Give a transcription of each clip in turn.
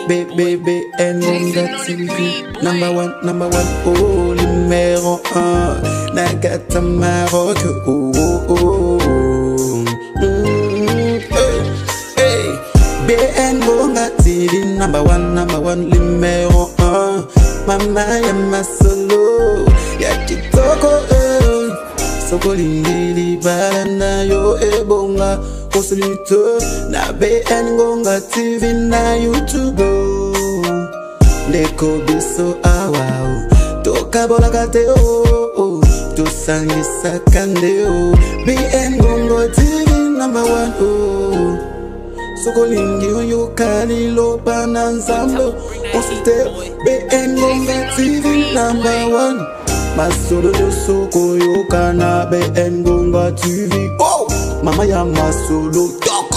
BBN TV. Number one, oh, numéro 1. Nagata Maroc, oh, oh, oh. Hey, BN Gonga TV. Number one, numéro 1. Mama ya masolo, ya kitoko, soko lingili balanda yo ebonga. Kosulito na BN Gonga TV na YouTube. Ndeko biso awao toka bola kate o to sangisa kande o. BN Gonga TV number 1 o. Soko lingi yo kali lo bananzambo. Konsulte BN Gonga TV number 1. Masolo yo soko yo kana BN Gonga TV. Oh, mama ya masolo tokos.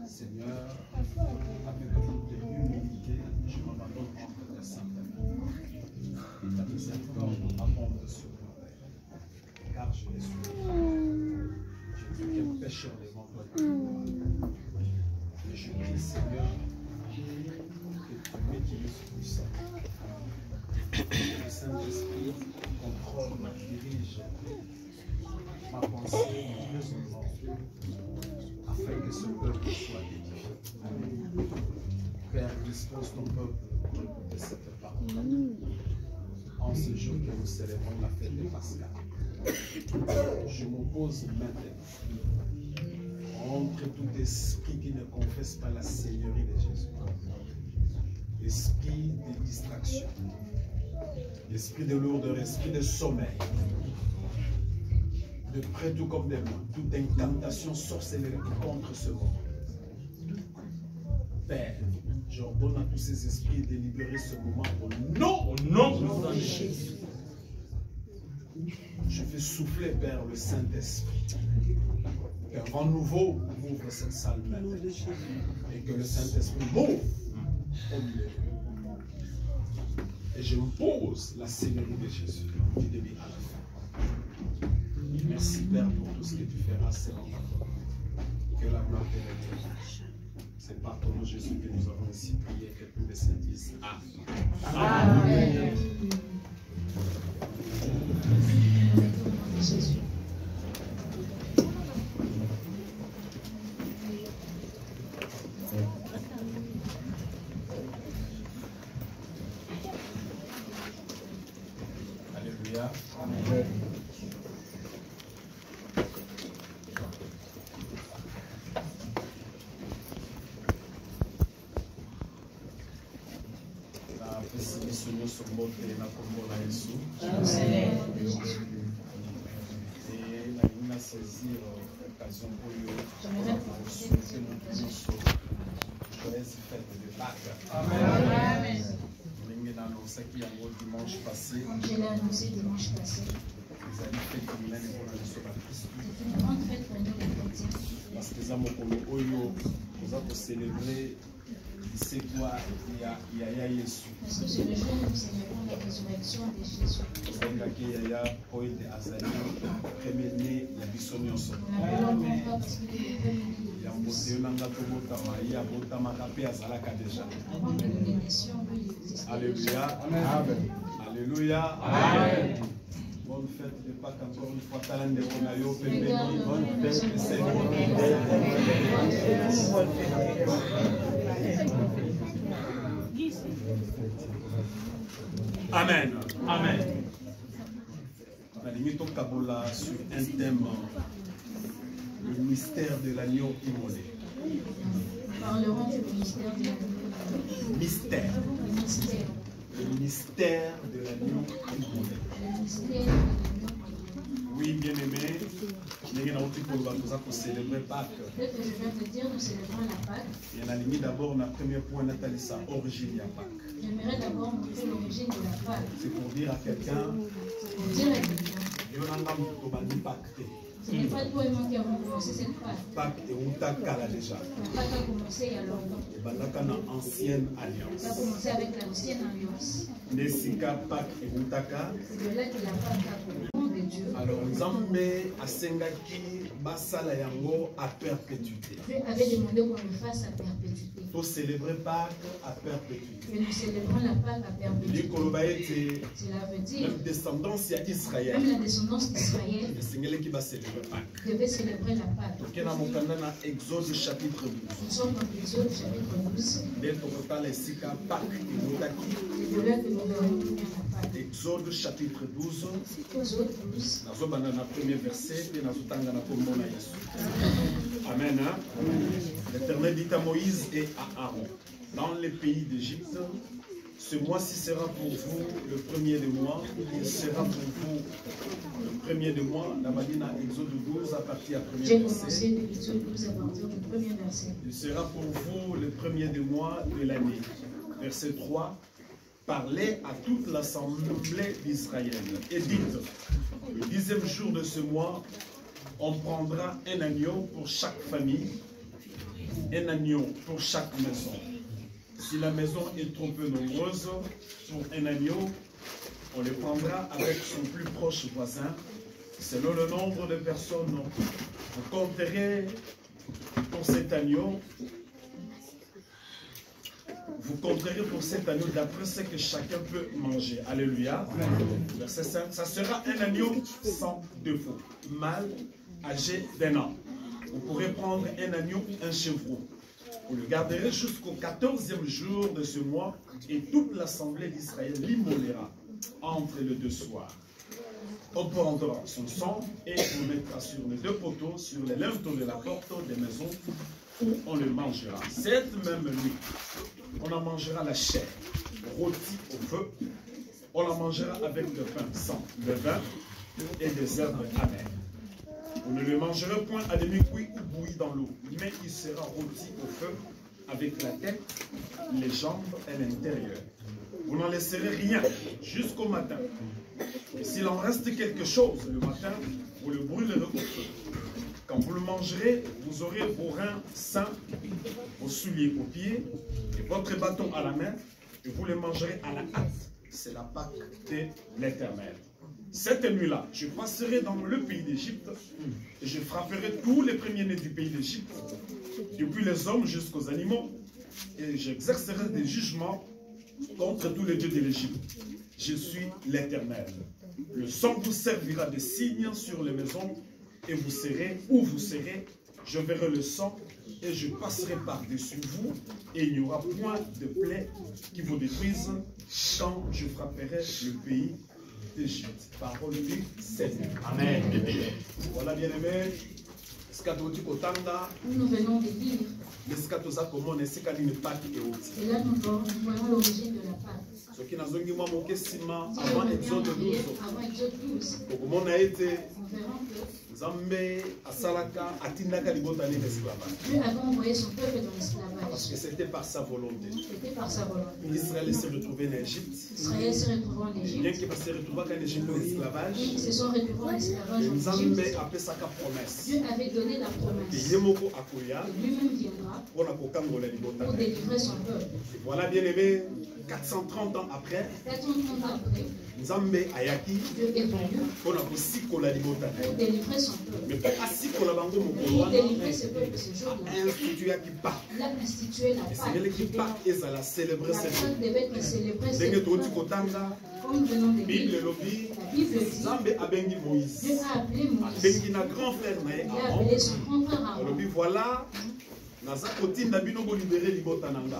Seigneur, avec toute humilité, je m'abandonne entre ta sainte main. Et ta miséricorde abonde sur moi, car je l'ai souffert. Je suis qu'un pécheur devant toi. Et je prie, Seigneur, que tu m'utilises puissant. Que le Saint-Esprit contrôle, dirige ma pensée, mon raisonnement, afin que ce peuple soit édifié. Père, dispose ton peuple de cette parole. En ce jour que nous célébrons la fête de Pascal, je m'oppose maintenant contre tout esprit qui ne confesse pas la Seigneurie de Jésus. Esprit de distraction, esprit de lourdeur, esprit de sommeil, de près tout comme des loin, toute incantation sorcellerie contre ce monde. Père, j'ordonne à tous ces esprits de libérer ce moment au nom de Jésus. Je fais souffler, Père, le Saint-Esprit. Qu'un vent nouveau ouvre cette salle même. Et que le Saint-Esprit m'ouvre au milieu. Et je pose la Seigneurie de Jésus du début à la fin. Merci, Père, pour tout ce que tu feras selon ta parole. Que la gloire te revienne. C'est par ton nom, Jésus, que nous avons ici prié, que tous les saints disent Amen. Amen. Jésus. Alléluia. Amen. Saisir l'occasion pour souhaiter mon joyeuse fête de Pâques. Amen. Dimanche passé. Je l'ai annoncé dimanche passé. Les amis fêtes pour nous Christ. C'est une grande fête pour nous les chrétiens. Parce que nous avons célébré c'est quoi il y a Jésus. Parce que c'est le jour où nous célébrons la résurrection de Jésus. Il y a poète Azali, premier-né, il y a Bissonioso. Il y a un beauté, il y a Botamakape Azalaka déjà. Alléluia. Amen. Alléluia. Amen. Bonne fête de Pâques encore une fois. Talent de Ronayo, bonne fête de Seigneur. Amen. Amen. La limite au Kabola sur un thème, le mystère de l'agneau immolé. Parlerons du mystère de l'agneau. Mystère. Le mystère de l'agneau immolé. Le mystère de l'agneau. Oui, bien aimé, nous allons célébrer Pâques. Ce que je viens de dire, nous célébrons la Pâques. Il y a limite d'abord, le premier point, Nathalie, sa origine à Pâques. J'aimerais d'abord montrer l'origine de la Pâques. C'est pour dire à quelqu'un, Pour dire à quelqu'un, ce n'est pas toi et moi qui avons commencé cette Pâques. Pâques et Outaka déjà. La Pâques a commencé il y a longtemps. Et ancienne alliance. Ça a commencé avec l'ancienne alliance. Nesika Pâques et Outaka. C'est de là que la Pâques a commencé. Dieu. Alors, Nzambe asengaki basala yango à perpétuité. Dieu avait demandé qu'on le fasse à perpétuité. Pour célébrer Pâques à perpétuité. Et nous célébrons la Pâque à perpétuité. Cela veut dire même descendance d'Israël. Même la descendance d'Israël devait célébrer la Pâque. Exode chapitre 12. Nous sommes dans l'Exode chapitre 12. C'est de là que nous verrons la Pâque. Exode chapitre 12. Exode 12. Premier verset. Amen. L'Éternel dit à Moïse et à Aaron, dans les pays d'Égypte, ce mois-ci sera pour vous le premier des mois. Il sera pour vous le premier des mois. La Madina, Exode 12, à partir du premier verset. Il sera pour vous le premier des mois de l'année. Verset 3. Parlez à toute l'assemblée d'Israël et dites, le 10e jour de ce mois, on prendra un agneau pour chaque famille, un agneau pour chaque maison. Si la maison est trop peu nombreuse pour un agneau, on le prendra avec son plus proche voisin. Selon le nombre de personnes, vous compterez pour cet agneau. Vous compterez pour cet agneau d'après ce que chacun peut manger. Alléluia. Verset 5. Ça sera un agneau sans défaut, mâle, âgé d'1 an. Vous pourrez prendre un agneau, un chevreau. Vous le garderez jusqu'au 14e jour de ce mois et toute l'assemblée d'Israël l'immolera entre les deux soirs. On prendra son sang et on le mettra sur les deux poteaux, sur les linteaux de la porte des maisons où on le mangera. Cette même nuit, on en mangera la chair rôtie au feu. On la mangera avec le pain sans levain et des herbes amères. Vous ne le mangerez point à demi-cuit ou bouilli dans l'eau, mais il sera rôti au feu avec la tête, les jambes et l'intérieur. Vous n'en laisserez rien jusqu'au matin. Et s'il en reste quelque chose le matin, vous le brûlerez au feu. Quand vous le mangerez, vous aurez vos reins sains, vos souliers aux pieds et votre bâton à la main, et vous le mangerez à la hâte. C'est la Pâque de l'Éternel. Cette nuit-là, je passerai dans le pays d'Égypte et je frapperai tous les premiers-nés du pays d'Égypte, depuis les hommes jusqu'aux animaux, et j'exercerai des jugements contre tous les dieux de l'Égypte. Je suis l'Éternel. Le sang vous servira de signe sur les maisons et vous serez où vous serez. Je verrai le sang et je passerai par-dessus vous et il n'y aura point de plaie qui vous détruise quand je frapperai le pays d'Égypte. Parole du Seigneur. Amen. Voilà, bien-aimés. Nous venons de lire. Et là, nous voyons l'origine de la Pâque. Avant Exode 12, on verra que Dieu avait envoyé son peuple dans l'esclavage. Parce que c'était par sa volonté. C'était par sa volonté. Israël s'est retrouvé en Égypte. Israël s'est retrouvé en Égypte. Bien qu'il s'est retrouvé en Égypte en esclavage. Ils se sont retrouvés en esclavage en Égypte. Dieu avait donné la promesse. Et lui-même viendra pour délivrer son peuple. Voilà, bien aimé, 430 ans après, 430 ans après, Nzambe ayaki Dieu est venu pour délivrer son peuple. Mais Pour délivrer ce peuple ce jour-là, il a institué la Pâque. La Pâque devait être célébrée cette fois. Comme nous venons de La dire, Bible la Bible dit, Dieu a appelé Moïse. Dieu a appelé Moïse. Il Il a grand frère a appelé son grand frère Aaron. Alors voilà,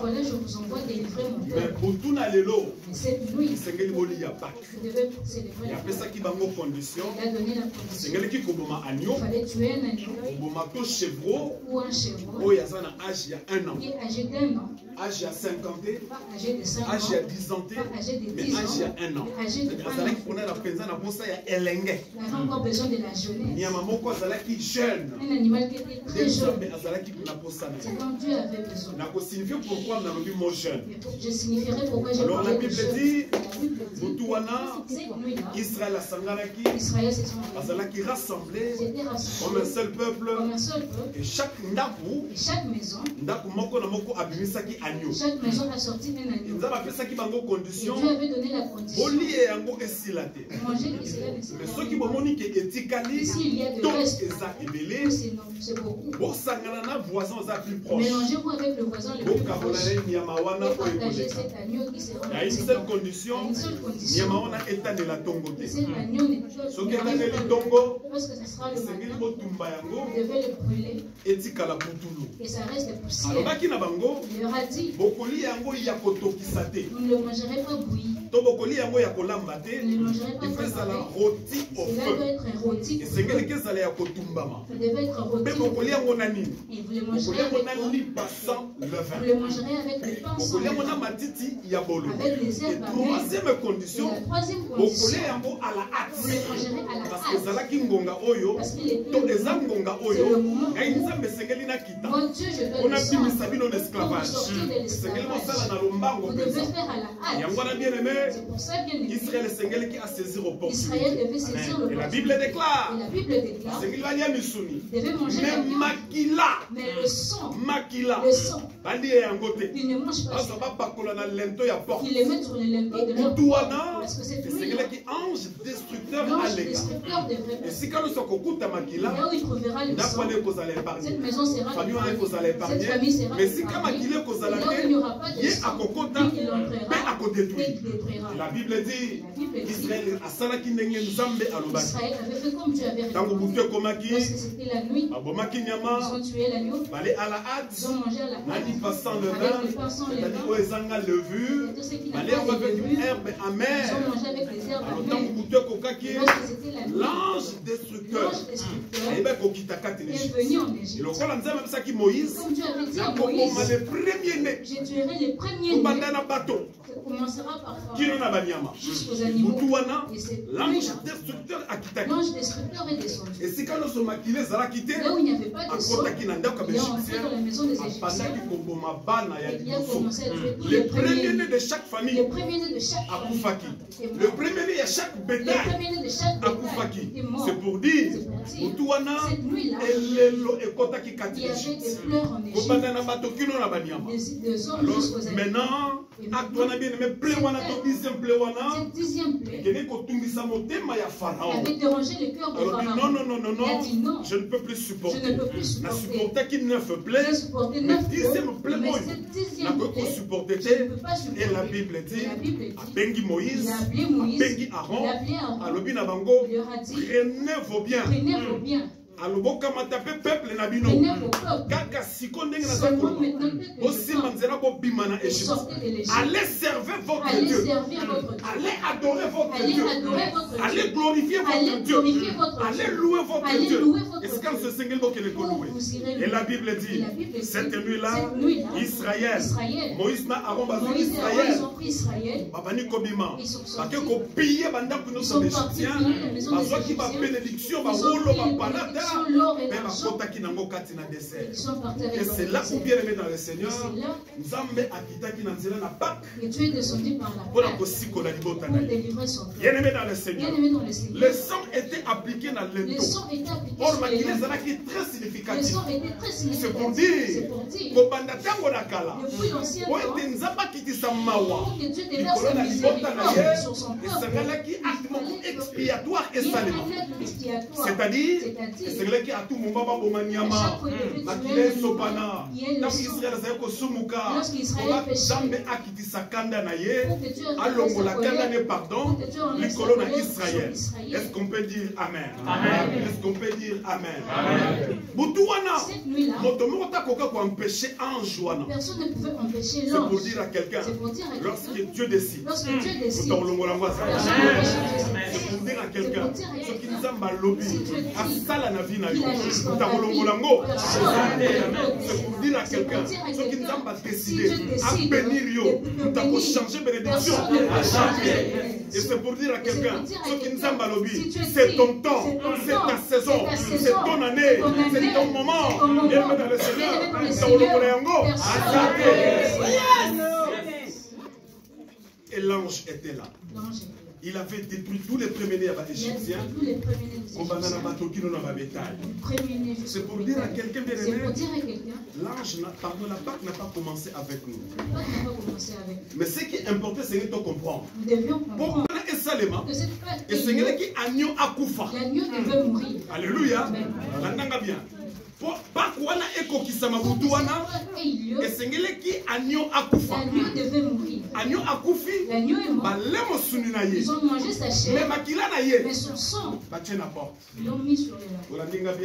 voilà, je vous envoie délivrer mon mais peuple. pour tout lelo, Mais cette nuit, il s'est gagné boli ya Pâques. vous devez célébrer Il la a fait ça Pâque. qui va en condition. Il a donné la condition. C'est gagné qui koboma Il agneau, fallait tuer un agneau koboma to chevreau, ou un chèvre oh yazana âge il y a 1 an, qui est âgé d'1 an, âge il y a 50 ans, pas âgé de 5 ans, âge il y a 10 ans, pas âgé de mais 10 âge il y a ans, 1 an. mais âgé de 1 Azalaki an. pona la penza na bosa ya elenge. Il avait encore besoin de la jeunesse. Nyama moko azalaki jeune. Un animal qui était très jeune. Nzambe azalaki na posa na. C'est quand Dieu avait besoin. Na ko signifier pourquoi na lobi mo jeune. Je signifierai pourquoi j'ai Alors la parlé de Bible jeune. dit, La Bible Boutouana, Israël a sanganaki, Azalaki rassemblé comme un seul peuple, et chaque maison, chaque maison a sorti un agneau. Nous avons fait ça qui m'a donné condition. Dieu avait donné la condition. Manger et cela mais ceux qui m'ont dit que éthiquement, s'il y a de reste, c'est beaucoup. Mélangez-vous avec le voisin le plus proche et partagez cet agneau qui sera il y a une seule condition. cet agneau n'est pas parce que ce sera le matin, vous devez le brûler et ça reste poussière. Il leur a dit, vous ne le mangerez pas bouilli. Vous ne le mangerez pas bouilli. Cela doit être rôti. Ça devait être rôti. Et vous le mangerez avec le pain sans levain. Avec les herbes amères. Troisième condition, et la troisième vous condition, le mangerez à la hâte. parce qu'il est Parce qu'il est mon Dieu, je dois le sang. Vous devez faire à la hâte. C'est pour ça bien aimé. Israël devait saisir le Et la Bible déclare, devait manger la viande. Mais le sang, il ne mange pas ça. Il les met sur les linteaux de leur porte. Parce que c'est lui ange destructeur l'ange destructeur devrait passer. Là où il trouvera le sang, cette maison sera épargnée. Cette famille sera épargnée. Là où il n'y aura pas de sang, il l'entrera et il détruira. La Bible dit Israël avait fait comme Dieu avait recommandé. Lorsque c'était la nuit, ils ont tué l'agneau. Ils ont mangé à la hâte avec le pain sans levain. Tout ce qui n'a pas de levure, ils ont mangé avec les herbes amères. Lorsque c'était la nuit, l'ange destructeur est venu en Égypte. Comme Dieu avait dit à Moïse, je tuerai les premiers-nés. Ça commencera par faire jusqu'aux animaux. Et c'est l'ange destructeur l'ange destructeur est descendu. Là où il n'y avait pas de sang, il est entré dans la maison des Égyptiens et il a commencé à tuer tous les premiers-nés de chaque famille. Les premiers-nés de chaque famille. Le premier-né de chaque bétail. C'est pour dire, cette nuit-là, il y avait des fleurs en Égypte, des hommes jusqu'aux animaux. Maintenant, cette dixième plaie avait dérangé le cœur de Pharaon. Non, il a dit non, je ne peux plus supporter. Je ne peux plus supporter. J'ai supporté 9 plaies, mais cette dixième plaie, je ne peux pas supporter. Et la Bible dit, il a appelé Moïse, il a appelé Aaron, il leur a dit, prenez vos biens. Peuple na bino kaka siko ndenge na zakolo aussi manzera bo bimana Égypte. Allez servir votre Dieu, allez adorer votre Dieu, allez glorifier votre Dieu, allez louer votre Dieu. Est-ce qu'on se singel bo que le Et la Bible dit cette nuit-là Israël, Moïse na Aaron bazo Israël babani kobima parce que ko piller banda pour nous sommes Égyptiens bazo ki ba bénédiction ba rolo ba palata. Et c'est là où bien aimé dans le Seigneur, Nzambe akitaki na nzela na Pâques. Et tu es descendu par la Pâques pour délivrer son peuple. Bien aimé dans le Seigneur, le sang était appliqué dans le dos. Or, le sang était très significatif. C'est pour dire depuis l'ancien temps, pour que Dieu déverse sa miséricorde sur son peuple. C'est-à-dire à tout moment, est-ce qu'on peut dire Amen? Est-ce qu'on peut dire Amen? Personne ne pouvait empêcher l'ange. C'est pour dire à quelqu'un, lorsque Dieu décide, c'est pour dire à quelqu'un, ce qui nous a lobby, à ça la vie n'a eu. C'est pour dire à quelqu'un, ce qui nous a décidé, à bénir yo, nous avons changé bénédiction à changer. Et c'est pour dire à quelqu'un, ce qui nous a lobby, c'est ton temps, c'est ta saison, c'est ton année, c'est ton moment. Et dans le Seigneur, nous avons le Et l'ange était là. Il avait détruit tous les premiers-nés égyptiens. C'est pour dire à quelqu'un bien aimé, l'ange, pardon, la Pâque n'a pas commencé avec nous. Mais ce qui est important, c'est de comprendre. Pourquoi et c'est qui agneau à Koufa. Alléluia. L'entendez bien. Pas quoi na eko kisama butuana. Et c'est qui agneau à Koufa. Agneau à Koufi. Ils ont mangé sa chair. Mais son sang. Ils l'ont mis sur les laves.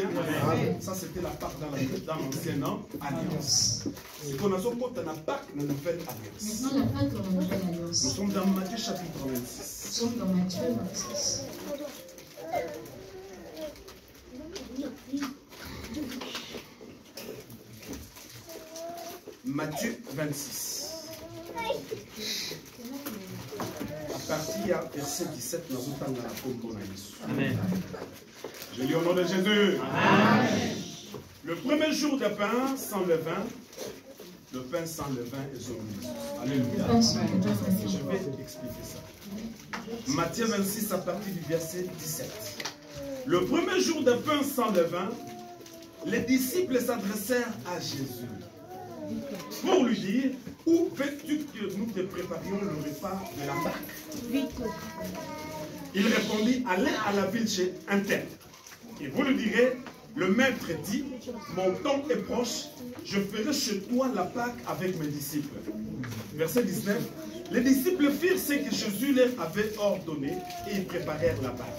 Ça c'était la Pâque dans l'ancienne alliance. C'est qu'on a son compte dans la Pâque dans la nouvelle alliance. Maintenant la Pâque dans la nouvelle alliance. Nous sommes dans Matthieu chapitre 26. Nous sommes dans Matthieu 26. Matthieu 26. À partir du verset 17, nous allons dans la côte. Amen. Je lis au nom de Jésus. Amen. Le premier jour de pain sans levain, le pain sans levain est Jésus. Alléluia. Je vais expliquer ça. Matthieu 26 à partir du verset 17. Le premier jour de pain sans levain, les disciples s'adressèrent à Jésus pour lui dire: où veux-tu que nous te préparions le repas de la Pâque? Il répondit: allez à la ville chez un tel. Et vous lui direz: le maître dit, mon temps est proche, je ferai chez toi la Pâque avec mes disciples. Verset 19. Les disciples firent ce que Jésus leur avait ordonné et ils préparèrent la Pâque.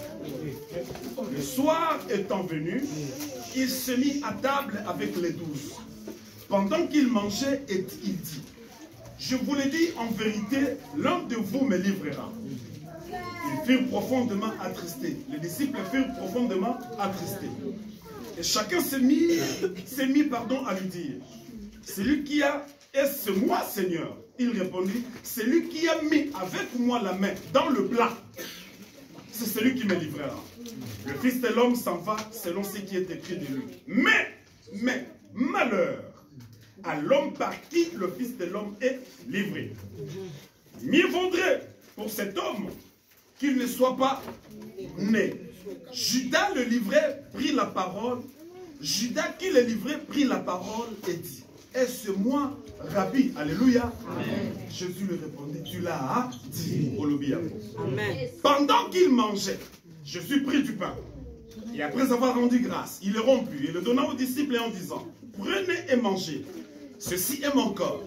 Le soir étant venu, il se mit à table avec les 12. Pendant qu'il mangeait, il dit: je vous le dis en vérité, l'un de vous me livrera. Ils furent profondément attristés. Les disciples furent profondément attristés. Et chacun s'est mis à lui dire: celui qui a, est-ce moi, Seigneur? Il répondit: celui qui a mis avec moi la main dans le plat, c'est celui qui me livrera. Le Fils de l'homme s'en va selon ce qui est écrit de lui. Mais, malheur à l'homme par qui le Fils de l'homme est livré. Mieux vaudrait pour cet homme qu'il ne soit pas né. Judas le livret prit la parole. Judas qui le livrait prit la parole et dit: est-ce moi, Rabbi? Alléluia. Amen. Jésus lui répondit: tu l'as dit. Amen. Pendant qu'il mangeait, Jésus prit du pain. Et après avoir rendu grâce, il le romput et le donna aux disciples en disant: prenez et mangez. Ceci est mon corps.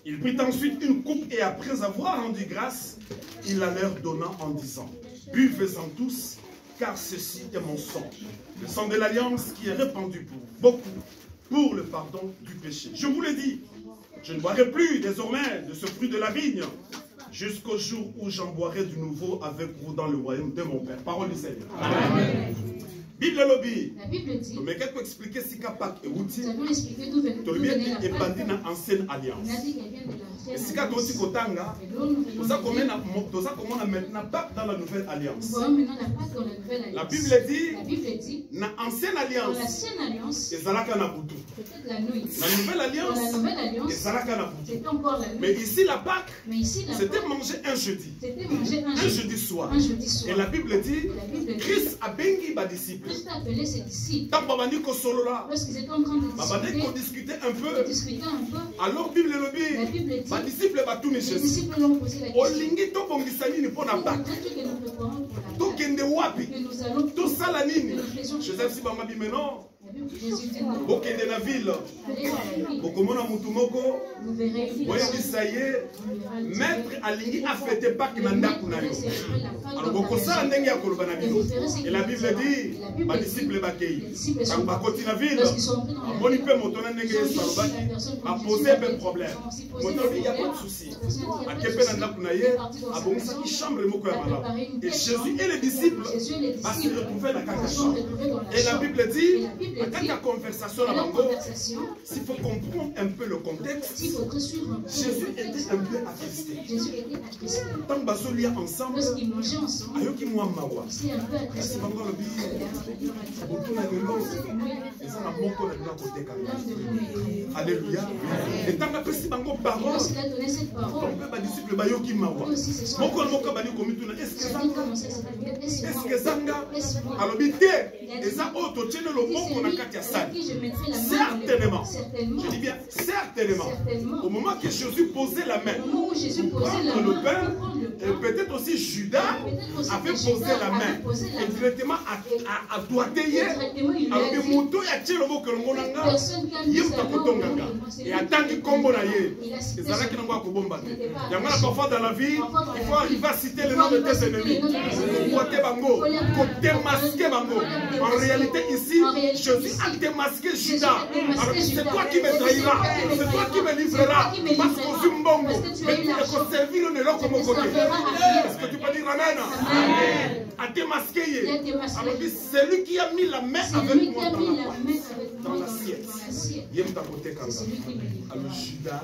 Il prit ensuite une coupe et après avoir rendu grâce, il la leur donna en disant: buvez-en tous, car ceci est mon sang, le sang de l'alliance qui est répandu pour beaucoup, pour le pardon du péché. Je vous le dis, je ne boirai plus désormais de ce fruit de la vigne, jusqu'au jour où j'en boirai de nouveau avec vous dans le royaume de mon Père. Parole du Seigneur. Amen. Bible lobby. La Bible dit. Mais qu'est-ce que expliquer si capable et outil? Nous avons expliqué d'où venait et bandit dans ancienne alliance. Et si quand on dit kotanga, ça comment on a maintenant pas dans la nouvelle alliance. La Bible dit. Dans ancienne alliance. Dans l'ancienne alliance. Et zalaka na butu. Peut-être la nuit. La nouvelle alliance. Dans la nouvelle alliance. Et zalaka na butu. C'était encore la nuit. Mais ici la Pâque. C'était manger un jeudi. C'était manger un jeudi soir. Un jeudi soir. Et la Bible dit. Christ a béni ses disciples. Christ a appelé ses disciples. Lorsqu'ils étaient en train de discuter un peu. Alors Bible la Bible dit. Les disciples l'ont posé la question. Tokende wapi? Tosala nini? Joseph si bama bimeno. Bokende na ville. Bokomona mutu moko. Boyebisa ye maître alingi afete Pâque na ndaku na yo. Alors bokosala ndenge ya koloba na bino. Et la Bible dit ba disciples bakei. Quand bakoti na ville, boni pe moto na ndenge Yesu alobaki, a posé un problème. Moto il y a pas de souci. A kepe na ndaku na ye, a bongisa ki chambre moko ya malamu. Et Jésus et les disciples va se retrouver dans la chambre. Et la Bible dit la conversation, s'il faut comprendre un peu le contexte, Jésus était un peu attristé. Tant que nous ensemble, lorsqu'ils mangeaient ensemble, il s'est un peu attristé. Alléluia. Et tant que lorsqu'il a donné cette parole, est-ce que Zanga certainement, je dis bien certainement, au moment que Jésus posait la main pour prendre le pain, et peut-être aussi Judas avait posé la main et directement à doigter alors que Moto ya tchelo que le monanga yemta kotonganga et attendre combo na ye ezala ki nango akobomba te yango na parfois dans la vie il faut arriver à citer le nom de tes ennemis côté bango côté masqué bango en réalité ici Jésus a démasqué Judas alors que c'est toi qui me trahira c'est toi qui me livrera parce que tu mbongo mais tu peux servir le nom comme côté est-ce que tu peux dire amen a démasqué alors que c'est lui qui a mis la main avec moi dans l'assiette. Alors Judas,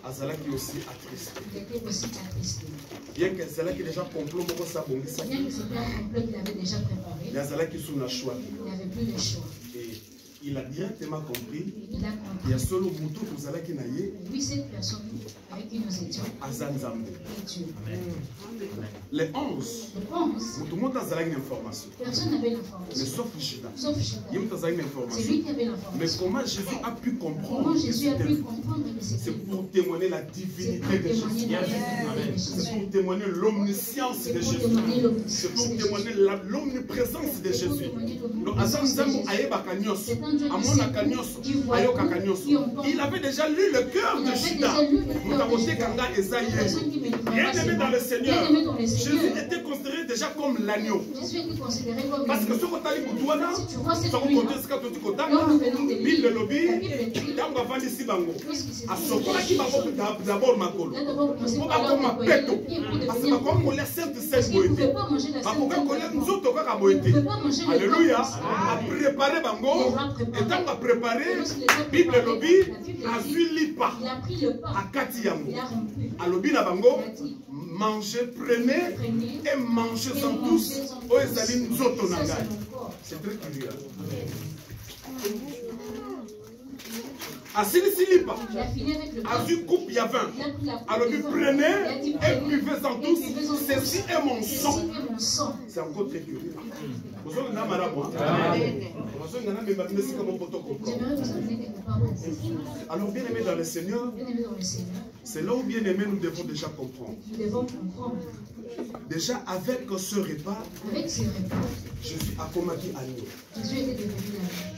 Azalaki aussi attristé. Bien que Azalaki déjà complot, il avait sous la choix. Et il a directement compris. Il y a solo Moutou pour Azalaki naye. Oui, cette personne avec qui nous étions. Azanzambe. Les 11. Tout le monde a une information. Personne n'avait l'information. Mais sauf Judas. C'est lui qui avait l'information. Mais comment Jésus a pu comprendre? Comment Jésus a pu comprendre que c'est pour témoigner la divinité de Jésus. C'est pour témoigner l'omniscience de Jésus. C'est pour témoigner l'omniprésence de Jésus. Donc, Azanzambe ayeba kanyoso. Amona kanyoso. Ayoka kanyoso. Il avait déjà lu le cœur de Judas. Bien aimé dans le Seigneur, Jésus était considéré déjà comme l'agneau. Parce que ce qu'on t'a dit pour toi, c'est qu'on compte ce que tu as dit, le lobby, dans ma vente ici, à ce point qui m'a d'abord ma colo. On va comme ma pète. Parce que comme on laisse cette scène boété. Parce que nous autres, on va boété. Alléluia. À préparer Bango. Et tant qu'on a préparé, Bible lobby, a suivi pas. À Katiyango. À lobby na Bango. Mangez, prenez et mangez-en tous. C'est très curieux. Assis ici pas. Azu coupe il y a 20. Alors vous prenez et buvez-en tous. Ceci est mon sang. C'est encore très curieux. Alors bien aimé dans le Seigneur, c'est là où bien aimé nous devons déjà comprendre. Déjà avec ce repas, Jésus a commandé agneau.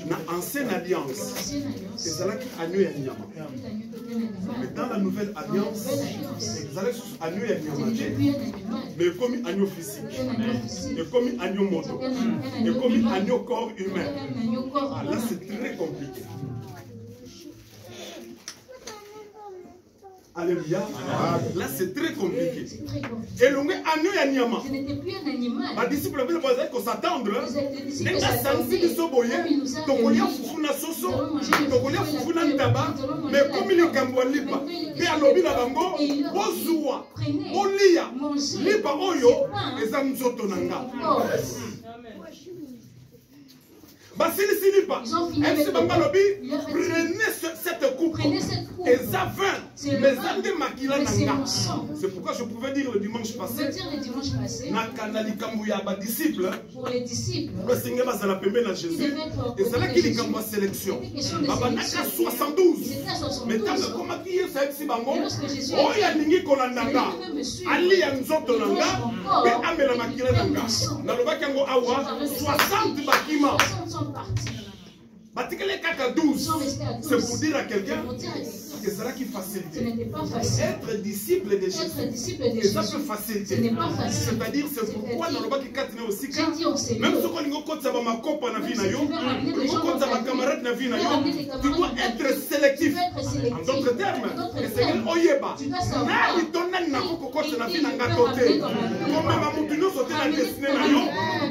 Dans l'ancienne alliance, c'est là qui agneau et nyama. Mais dans la nouvelle alliance, c'est là qui agneau et nyama. Mais comme agneau physique, et comme agneau moto, et comme agneau corps humain. Ah, là c'est très compliqué. Alléluia. Là, c'est très compliqué. Et l'on est agneau et nyama. Ce n'était plus un animal. Ma disciple, vous avez qu'on s'attendre. Mais comme il est Kamboualipa, et à l'objet la bango, Bozoua, Olia, Lipa Oyo, et Zamzotonanga. Prenez cette coupe et ça c'est pourquoi je pouvais dire le dimanche passé pour les disciples le Seigneur va la permettre à Jésus et c'est là qu'il est comme sélection 72 mais tant que comme qui est ça ici bango oh ya ningi kolandanga ali ya nzoto nanga pe amela makila nanga na lobaki yango awa 60 bakima Kaka 12, c'est pour dire à quelqu'un que c'est là qui facilite. Être disciple de Jésus, et ça peut faciliter. C'est-à-dire, c'est pourquoi dans le bas qui est aussi, même si on compte ça ma copain na vie na yo, on compte ça ma camarade na vie na yo, tu dois être sélectif. En d'autres termes, le Seigneur oyeba. Na nani na koko na vie na ngatote. Comme ma mutuno sauté na destiné na yo.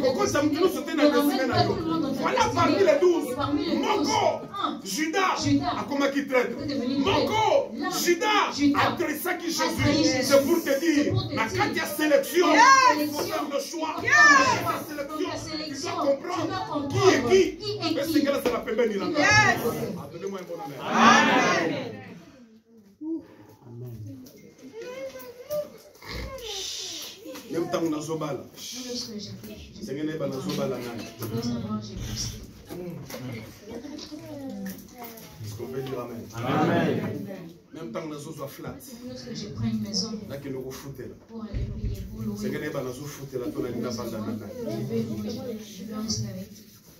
Koko sa mutuno sauté na destiné na yo. Voilà parmi les 12. Moko Judas a comment qui traite. Moko Judas a tressé qui Jésus. C'est pour te dire, la quand il y a sélection, il faut faire le choix. La sélection, tu dois comprendre qui est qui. Mais c'est que là, c'est la paix bénie là. Donnez-moi un bon amen. Amen. Même temps na zobala. C'est que n'est pas na zobala nani. Est-ce qu'on peut dire amen? Amen. Même temps na zozo flat. Lorsque je prends une maison Là que nous foutons là. pour aller payer pour louer, C'est que n'est pas na zozo foutons là ton ami na banda nana. je vais louer, je vais en slaver.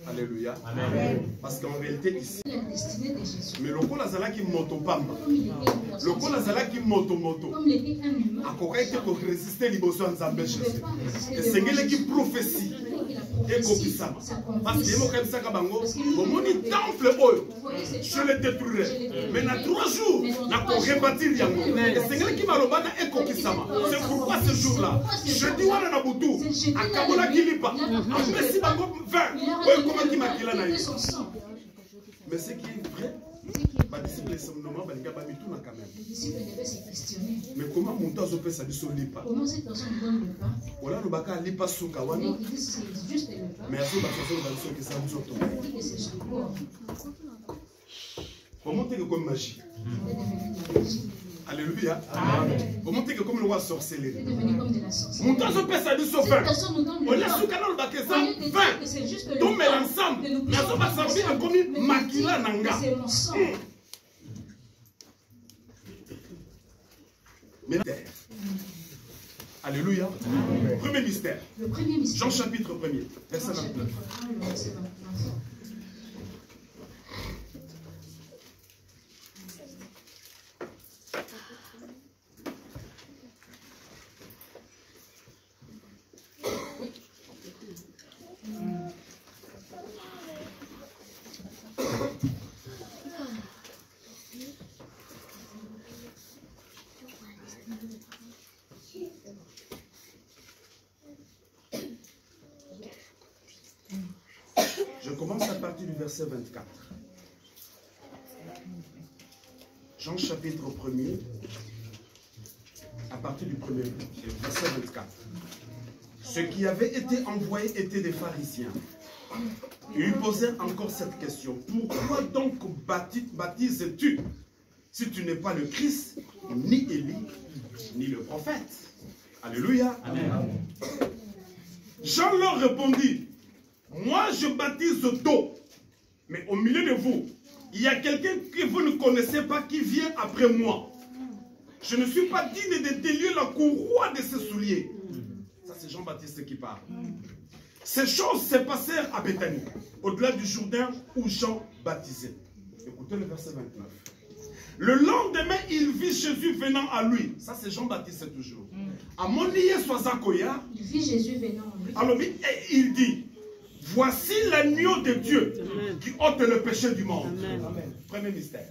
Alléluia. Amen. Parce qu'en réalité ici, La destinée de Jésus. mais le col azala qui moto pamba. Comme il était une Le personne, col azala qui moto. comme il était un humain, A correcte pour résister liboso en Zambé Jésus. il ne peut pas résister Et devant c'est que Jésus. qui prophétie. Il a Et prophétie, ça. ça Parce que accomplisse. moi quand ça kabango, au moni temple oyo, Vous voyez, c'est je ça. le détruirai. Mais dans 3 jours, na ko rebâtir yango. Et c'est que qui malobana et kokisama. C'est pourquoi ce jour-là, je dis wana na butu, akabola kilipa. Après si bango 20, oyo comment qui makila na yo. Son sang. Mais ce qui est vrai, les disciples simplement balinga ba mituna quand même. Les disciples devaient se questionner. Mais comment monter azo pesa biso lipa? Comment cette personne donne le pain? Voilà le baka lipa suka Et wana. ils disent que c'est juste le pain. Mais azo baka so ba so que ça nzoto. Il dit que c'est son corps. Comment t'es comme magie? Il est devenu de la magie. Alléluia. Amen. Comment t'es comme le roi Il est sorcellerie? devenu comme de la sorcellerie. Monter azo pesa biso Cette 20. personne nous donne On le laisse pain. suka na le baka Au ça lieu de dire 20. que c'est juste le Donc mais pain, ensemble, que nous mais azo ba servir comme makila nanga. c'est mon sang. Mystère. Alléluia. Premier mystère. Le premier mystère. Jean chapitre 1er, verset Jean 29. chapitre 1, le verset 29. Je commence à partir du verset 24. Jean chapitre 1er, à partir du premier verset 24. Ceux qui avaient été envoyés étaient des pharisiens. Ils lui posèrent encore cette question. Pourquoi donc baptises-tu si tu n'es pas le Christ, ni Élie, ni le prophète? Alléluia. Amen. Jean leur répondit, moi je baptise d'eau, mais au milieu de vous, il y a quelqu'un que vous ne connaissez pas qui vient après moi. Je ne suis pas digne de délier la courroie de ses souliers. Ça c'est Jean-Baptiste qui parle. Ces choses se passèrent à Béthanie, au-delà du Jourdain où Jean baptisait. Écoutez le verset 29. Le lendemain, il vit Jésus venant à lui. Ça c'est Jean-Baptiste toujours. À Monié Soazakoya. Il vit Jésus venant en lui. Alors et il dit, voici l'agneau de Dieu qui ôte le péché du monde. Amen. Premier mystère.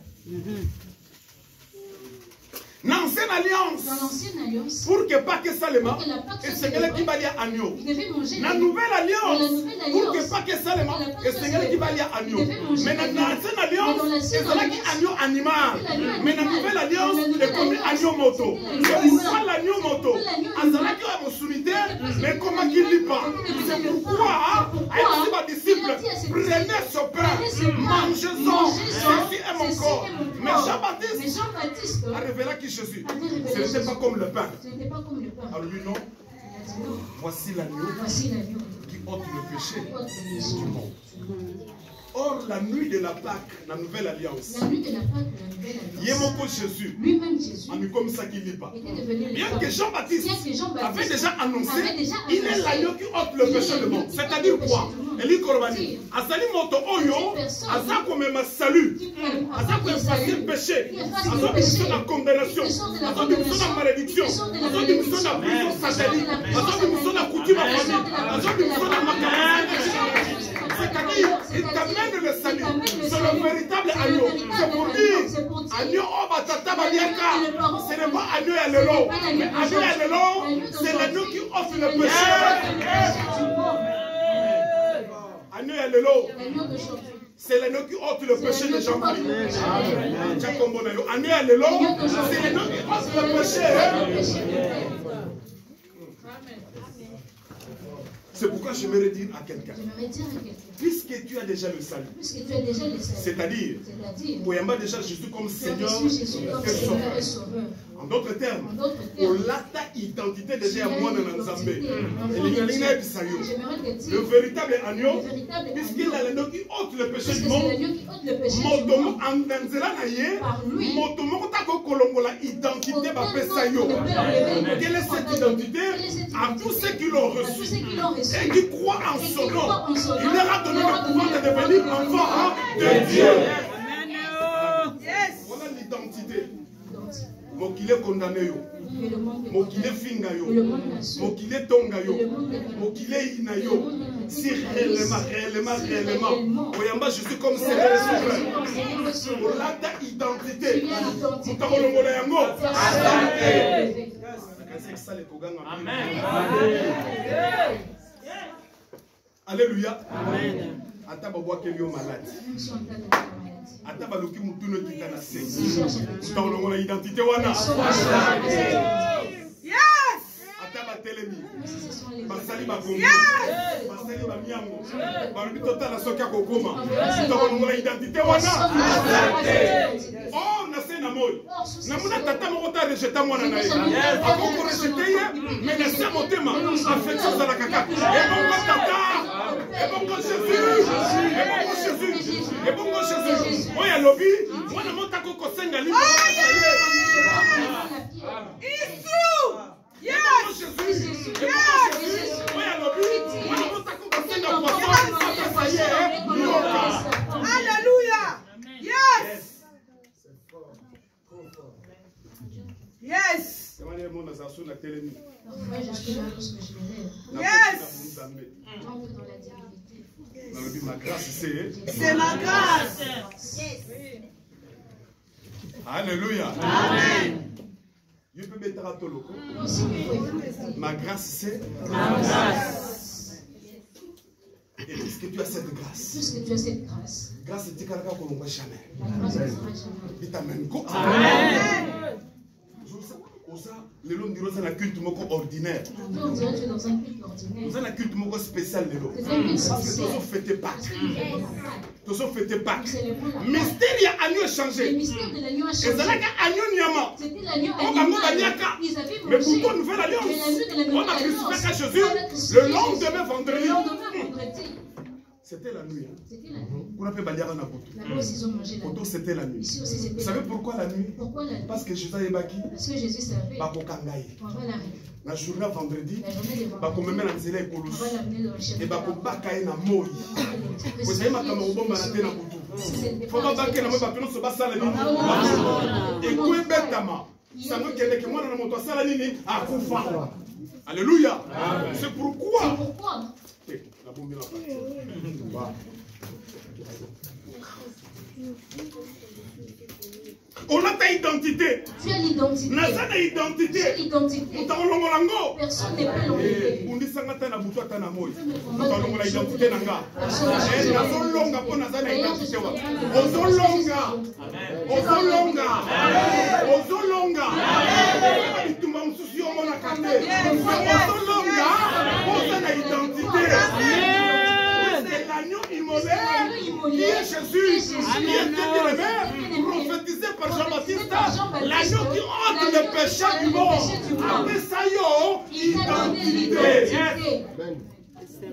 Dans l'ancienne alliance, pour que pas que Salema, et c'est elle qui va lire agneau. Dans la nouvelle alliance, pour que pas que Salema, et c'est elle qui va lire agneau. Mais dans l'ancienne alliance, c'est elle qui agneau animal. Mais dans la nouvelle alliance, c'est comme agneau moto. C'est pourquoi l'agneau moto, Azala qui a mon solitaire, mais comment qu'il lit pas. C'est pourquoi, avec ses disciples, prenez ce pain, mangez-en, Jésus est mon corps. Mais Jean-Baptiste a révélé qui Jésus. Ce n'était pas comme le pain. Ce n'était pas comme le pain. Alors lui non. Voici l'agneau qui ôte le péché du monde. Or, la nuit de la Pâque, la nouvelle alliance, La nuit de la Pâque, la nouvelle alliance, Jésus, lui-même Jésus, comme ça qu'il lit pas. était devenu le Bien pain. que Jean-Baptiste avait déjà annoncé, avait déjà il est l'agneau qui ôte le péché du monde. C'est-à-dire quoi? Eli Korbani, Azali Moto Oyo, Aza comme un salut, Aza comme effacer le péché, Aza comme la condamnation, Aza comme la malédiction, Aza comme la prison satellite, Aza comme la coutume à famille, Aza comme la macaron. C'est-à-dire, il t'amène le salut. C'est le véritable agneau. C'est pour dire, Agneau Obatata Badiaka. Ce n'est pas agneau et l'élo. Mais agneau et l'élo, c'est l'agneau qui offre le péché. Agneau et l'élo. C'est l'agneau qui ôte le péché de Jean-Marie. Agneau et l'élo, c'est l'agneau qui ôte le péché. C'est pourquoi j'aimerais dire à quelqu'un, puisque tu as déjà le salut, c'est-à-dire, Koyamba déjà Jésus comme Seigneur et Sauveur. En d'autres termes, pour l'ata identité déjà à moi dans Nzambé. Le véritable agneau, puisqu'il a l'agneau qui ôte le péché du monde, Motomo Andanzela Naye, Motomo Tako Kolongola identité Bapesayo. Quelle est cette identité? À tous ceux qui l'ont reçu et qui croient en son nom, il leur a donné le pouvoir de devenir enfants de Dieu. Voilà l'identité. Mokile condamné yo, mokile finga yo, mokile tonga yo, mokile ina yo. Si réellement, Oyamba je suis comme Seigneur et Sauveur. Pour la identité, Mutakolongola yango. Amen. Alléluia. Ata babwa kelio malade. Ata baluki mutuno kitana se. Mutakolongola identité wana. Yes. Ata batelemi. Basali bagongo. Basali bamiango. Baluki total soki akokoma. Mutakolongola identité wana. Oh, na se na moyo. Namuna tata moko ta rejeta mwana na ye. Akoko rejete ye, mais na se motema affection za la kaka. Et bon tata. Et bon Jésus. Et bon Jésus. Oya lobi, mwana motako kosenga libo. It's true. Yes. Oya lobi, mwana motako kosenga poisson. Alléluia. Yes. Yes. Yes. Ma grâce, c'est ma grâce. Alléluia. Amen. Ma grâce, c'est ma grâce. Et puisque tu as cette grâce, grâce est quelqu'un qu'on ne voit jamais. Amen. Les gens diront que c'est un culte ordinaire. Nous avons un culte spécial. Parce que tous ont fêté Pâques. Tous ont fêté Pâques. Le mystère de l'agneau a changé. Et c'est là qu'agneau Nyama. Mais pourquoi nous faisons l'alliance? On a crucifié Jésus le lendemain vendredi. C'était la nuit. C'était la nuit. Vous savez pourquoi la nuit? Parce que Jésus est baki. La journée vendredi, on me met dans les écoles et on bakaye na moi. Vous savez ma caméra bomba na tena kutu. Faut pas bakaye na moi parce que nous se basa la nuit. Et quoi betama? Ça me kende que moi na moto sala nini akufa. Alléluia. C'est pourquoi. On a ta identité. Tu as l'identité. Tu as l'identité. Personne ne peut l'enlever. On dit ça na moi. On a l'identité nanga. Ozolonga pour na zana identité wa. Ozolonga. Ozolonga. Ozolonga. Itumba msusi yo mona kande. Ozolonga pour na identité. C'est l'agneau immolé qui est Jésus, qui est bien-aimé, prophétisé par Jean-Baptiste, l'agneau qui ôte le péché du monde. Après ça, identité. C'est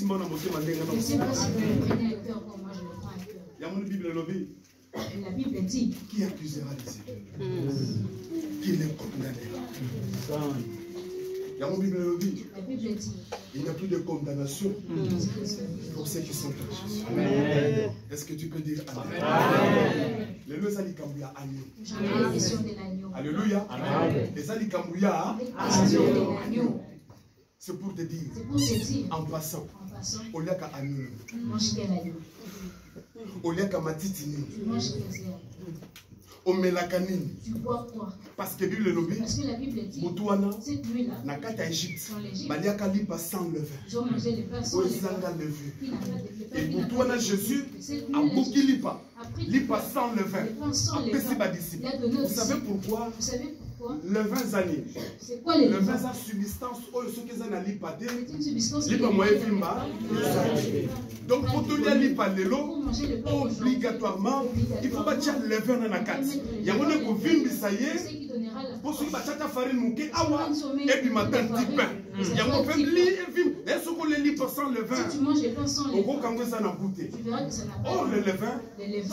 mon maman. Je ne sais pas si vous prenez le cœur comme moi je le prends à cœur. La Bible dit qui accusera les élus? Qui les condamnera? La Bible dit il n'y a plus de condamnation pour ceux qui sont en Jésus. Est-ce que tu peux dire Amen? Les deux alikambuya agneau. Alléluia. Les alikambuya agneau. C'est pour te dire. C'est pour te dire. En passant. Au lieu qu'à Amine. Mange quel agneau. Au lieu qu'à Matitini. Tu manges quel agneau. Au Melakanine. Tu bois quoi? Parce que Bible lobby. Parce que la Bible dit. Boutouana. Cette nuit-là. Nakata Égypte. Dans l'Égypte. Baliaka lipa sans levain. Ils ont mangé les pains sans levain. Et Boutouana Jésus a bouki lipa. Lipa sans levain. Après c'est ma disciple. Vous savez pourquoi? Vous savez pourquoi? Le 20 années. C'est quoi les le 20 ans substance oh ceux qui ont lipa dé. C'est une substance. Lipa moyen fimba. Donc pour tout les lipa lelo obligatoirement il faut bâtir le vin dans la carte. Il y a un ko vimbi ça y est. Pour ceux qui bâtir farine mouké awa et puis matin 10 pain. Il y a un peu li et vim. Est-ce que les lipa sans le vin? Si tu manges les pains sans le vin. Quand ça n'a goûté. Tu verras que ça n'a pas. Oh le levain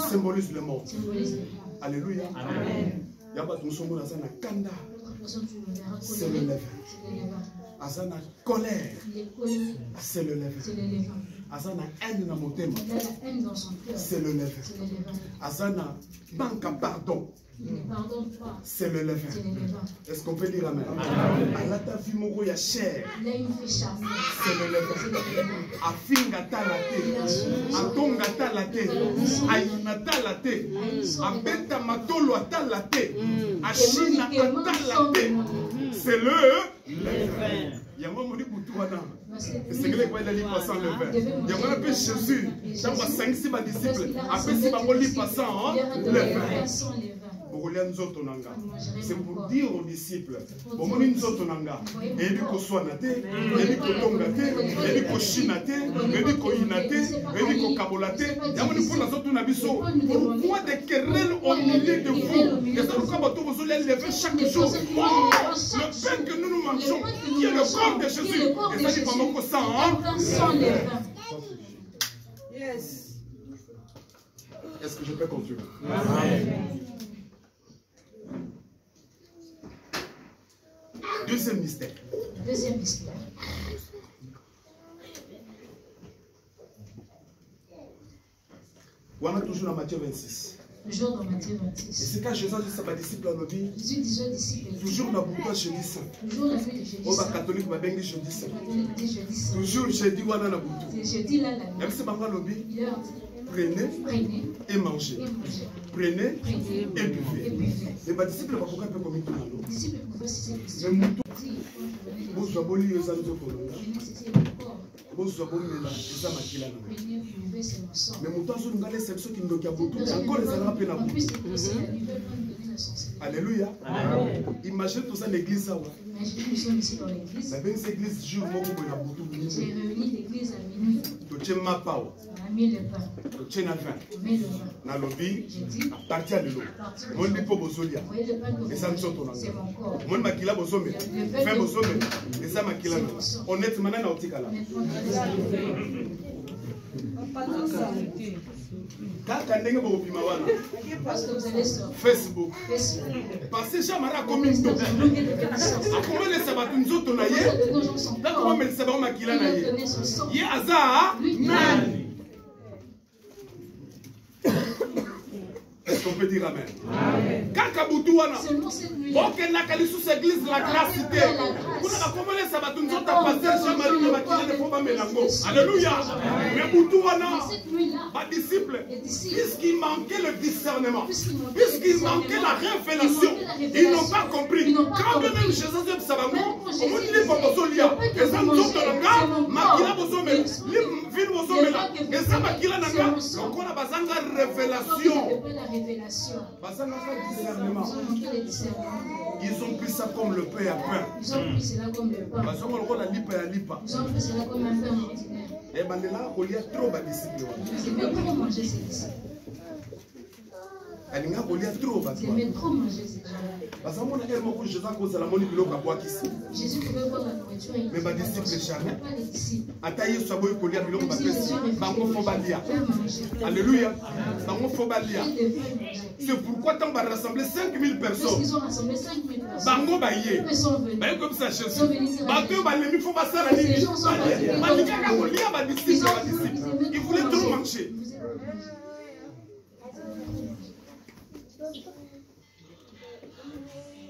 symbolise le monde. Alléluia. Amen. Il y a pas de son dans na kanda. C'est le levain. Azana colère. C'est le levain. Azana haine dans mon thème. C'est le levain. Azana manque à pardon. C'est le levain. Est-ce qu'on peut dire amen? Allah ta vie mon ya cher. C'est le levain. Afinga talate. Atonga talate. Aina talate. Abeta matolo talate. Ashina talate. C'est le levain. Il y a un moment où tu vas dans. C'est que les gens qui passent le vin. Il y a un peu Jésus. Dans 5-6 disciples. Après, si tu passes le vin. C'est pour dire aux disciples, pourquoi des querelles au milieu de vous? Et ça, vous allez lever chaque jour. Le pain que nous mangeons, qui est le corps de Jésus. Et ça, c'est vraiment que ça. Est-ce que je peux continuer? Deuxième mystère. Deuxième mystère. On a toujours dans Matthieu 26. Toujours dans Matthieu 26. Et c'est quand Jésus dit à ses disciples à l'obéir. Jésus disait aux disciples. Toujours la boucle jeudi saint. Toujours la nuit de jeudi saint. Oh, catholique m'a bien dit jeudi saint. Saint. Toujours jeudi ou dans la boucle. C'est jeudi là la nuit. Même si maman l'obéir. Prenez et mangez. Prenez et buvez. Les disciples vont pouvoir comme tout le disciples pouvaient se mais mouton. Vous avez oublié les autres colons. Vous avez oublié les amakila. Mais mouton sur nous allez c'est ceux qui nous ont beaucoup. Encore les arabes peine à vous. Alléluia. Imaginez tout ça l'église ça. Imaginez nous sommes ici dans l'église. Mais bien cette église jour moi vous la beaucoup. J'ai réuni l'église à minuit. Tu es ma pao. On a mis le pain. Tu es na vin. On met le vin. Na lobby. À partir de l'eau. Mon lipo bozolia. Et ça nous sort on a. C'est mon corps. Mon makila bozome. Fait bozome. Et ça makila. Honnêtement na otikala. Kaka ndenge bokopima wana Facebook parce que jamara komi nzoto akomelesa bato nzoto na ye takomelesa bango makila na ye ye aza nani? Est-ce qu'on peut dire amen? Kaka butu wana okendaka lisusu église la grâce cité kuna bakomelesa bato nzoto pasteur jamari na bakila ne fo bamelango. Alléluia. Mais butu wana ma disciple, puisqu'il manquait le discernement, puisqu'il manquait la révélation, ils n'ont pas compris. Quand même Jésus a dit Sabango, on dit les Bobosolia, et ça nous donne la Makila Bosomela, Vin Bosomela, et ça Makila Nanga, donc on a Bazanga révélation. Bazanga discernement. Ils ont pris ça comme le pain à pain. Ils ont pris cela comme le pain. Ils ont pris la lipa à lipa. Ils ont pris cela comme un pain ordinaire. Et ben là, il y a trop de disciples. Trop manger ces disciples. Il y a trop manger ces gens. Parce que Jésus pouvait voir la nourriture. Mais ma disciple jamais. Pas les disciples. Alléluia. C'est pourquoi tu vas rassembler 5000 personnes. Ils ont rassemblé 5000 personnes. Bango baye. Ils sont venus. Comme ça, Jésus. Ils voulaient trop manger.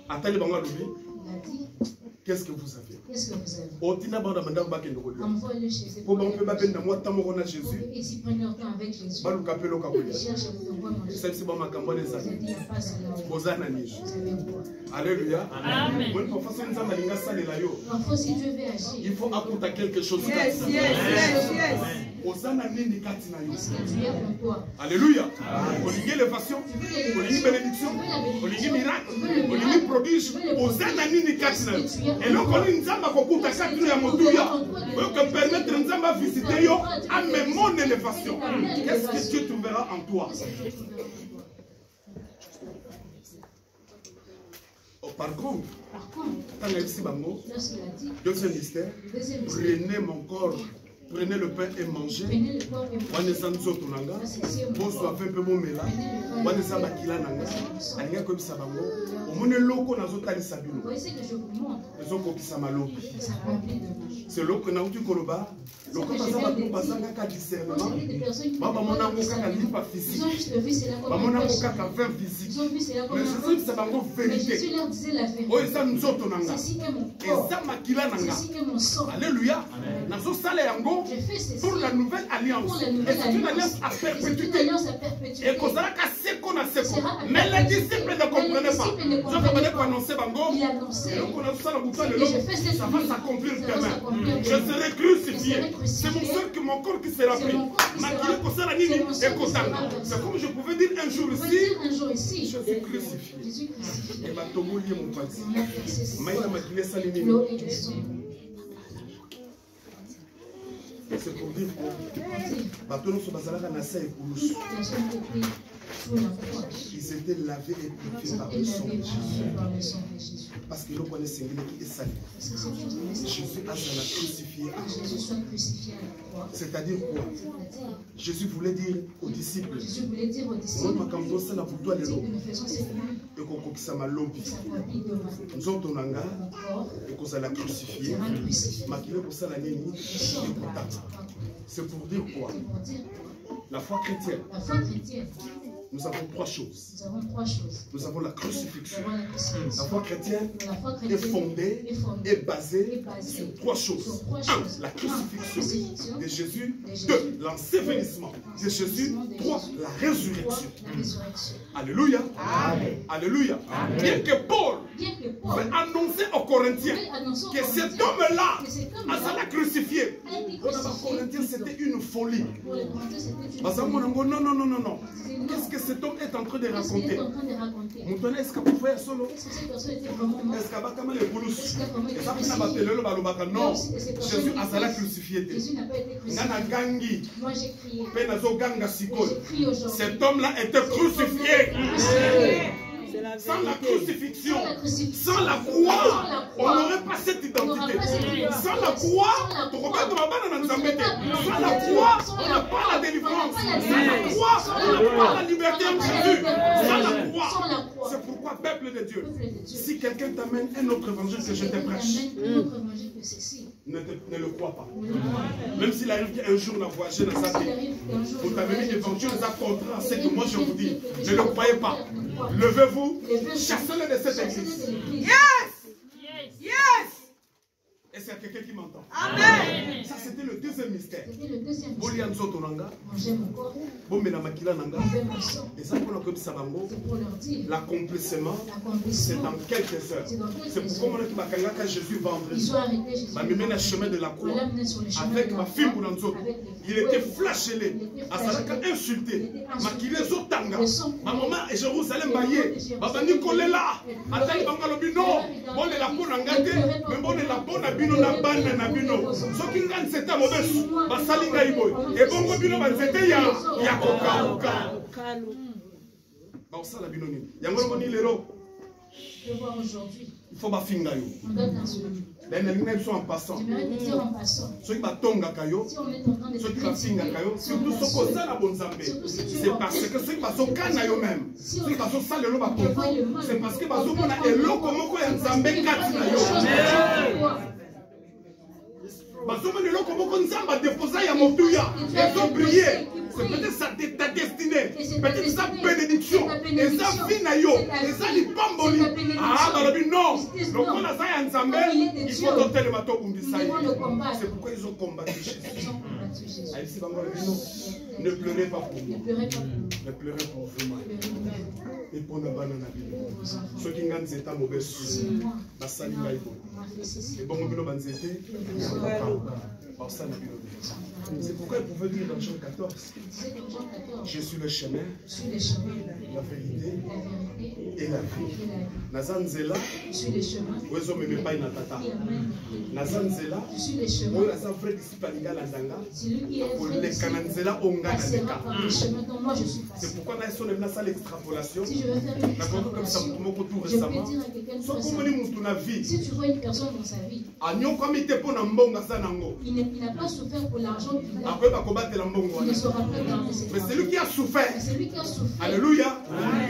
Attendez, bango alobi. Qu'est-ce que vous avez? Qu'est-ce que vous avez? Envoie-le chez ses Pour ici prennent leur temps avec Jésus. Ils cherchent de quoi manger. Il n'y a pas cela. Alléluia. Amen. Parfois, si Dieu veut agir, il faut apporter quelque chose. Yes. Qu'est-ce que tu as pour toi? Alléluia. Olingi élévation, olingi bénédiction, olingi miracle, olingi prodige. Osana nini kati na yo. Et donc on nzamba kokuta kati ya motuya. Pour que permettre nzamba visiter yo à même mon élévation. Qu'est-ce que Dieu trouvera en toi? Par contre, quand il dit, deuxième mystère, prenez mon corps, prenez le pain et mangez. C'est l'eau que nous avons koloba. Le corps a discernement. Maman mona kaka lipa physique. Maman mona kaka vin physique. Mais Jésus c'est bango vérité. Oh ça nous autres nanga. Et ça makila nanga. Alléluia. Nazo sala yango pour la nouvelle alliance. Et c'est une alliance à perpétuité. Et qu'on sera cassé qu'on a séco. Mais les disciples ne comprenaient pas. Je vais pas annoncer bango. Et donc on a ça dans le bouton. Ça va s'accomplir demain. Je serai crucifié. C'est mon seul que mon corps qui sera pris. C'est comme je pouvais dire un jour ici, je suis crucifié. Et ma tomo lié mon pati. Maïna makile salinini. C'est pour dire que Batono Sobazalaka Nasa et Poulouche. Ils étaient lavés et purifiés par le sang de Jésus. Parce que nous connaissons qui est salé. Jésus a crucifié à croix. C'est-à-dire quoi? Jésus voulait dire aux disciples, nous autres on a crucifié. C'est pour dire quoi? La foi chrétienne. Nous avons trois choses. Nous avons la crucifixion. La foi chrétienne est fondée et basée sur trois choses. 1. La crucifixion de Jésus. 2. L'ensevelissement de Jésus. 3. La résurrection. Alléluia. Alléluia. Bien que Paul veut annoncer aux Corinthiens que cet homme-là a la crucifié. Pour les Corinthiens, c'était une folie. Non. Qu'est-ce que cet homme est en train de raconter? Est-ce que vous faites solo? Est-ce que non, Jésus a la crucifié. Cet homme-là était crucifié. Sans la crucifixion, sans la croix, on n'aurait pas cette identité. Sans la croix, sans la croix, on n'a pas la délivrance. Sans la croix, on n'a pas la liberté en Jésus. Sans la croix. C'est pourquoi, peuple de Dieu, si quelqu'un t'amène un autre évangile que je te prêche, ne le crois pas. Même s'il arrive qu'un jour on a voyagé dans sa vie, vous t'amenez l'évangile, ça contraire à ce que moi je vous dis. Ne le croyez pas. Levez-vous, chassez-le de cette église. Yes! Et c'est quelqu'un qui m'entend. Amen. Ça c'était le deuxième mystère. Bolianzo tonanga. Et ça pour l'accomplissement, c'est dans quelques heures. C'est pourquoi Jésus vendredi. Ma mène le chemin de la croix. Avec ma fille Bounanzo. Il était flagellé. Asalaka insulté. Makile Zotanga. Ma maman et Jérusalem baillé. Baba Nicolas là. Attends, Bangalobino. Bon de la peau n'engagé. Mais bon de la peau n'a na bana na bino soki ngani seta mobesu basali ngai boy e bongo bino banzete ya kokaluka ba osala bino nini yango ngoni lero il faut bafinga yo ben les sont en passant ceux qui batonga kayo ceux qui bafinga kayo surtout ceux qui sont na bonzambe c'est parce que ceux qui sont kana yo même ceux qui sont sale lo ba c'est parce que bazo mona eloko moko ya nzambe kati na yo ils ont brillé. C'est peut-être ta destinée, peut-être sa bénédiction, et sa vie, et sa lipamboli. Ah, dans le but, non, ils disent le non. Konazai en Zambé, Comme il est il de faut Dieu, doter le mato nous devons le combattre. C'est pourquoi ils ont combattu Jésus. Ils ont combattu Jésus. Aïssi Bango a dit non, ne pleurez pas pour Ne moi, pleurez pas pour nous. ne pleurez pour vous-même. Pleurez vous-même. Et pour la banane à Bible. Pour vos enfants. Ceux qui ont état mauvais C'est soucis, moi. Basali On Baïbo. m'a fait ceci. Et bon, nous avons été. Par ça, c'est pourquoi il pouvait dire dans Jean 14, Il disait dans Jean 14, je suis le chemin, je suis le chemin, la vérité la vérité et la vie. et la vie. Nazanzela, Je suis le chemin. Oezo me pas inatata. Qui amène. Nazanzela, Je suis le chemin. Oyo naza vrai disciple alinga Landanga, Celui qui est pour vrai les ici Kananzela Onga passera Nandeka. par le chemin dont moi je suis C'est passé. pourquoi dans son événement, ça l'extrapolation. Si je veux faire une La comme ça, extrapolation, tout tout je peux récemment. dire à quelqu'un Soit tout comme récemment, on dit dans vie, si tu vois une personne dans sa vie, agnon comme il était pour Nambonga Sanango. il n'a pas souffert pour l'argent qu'il a, Après, va combattre l'ambongo. il ne saura pas garder ses Mais parents. c'est lui qui a souffert. Mais c'est lui qui a souffert. Alléluia.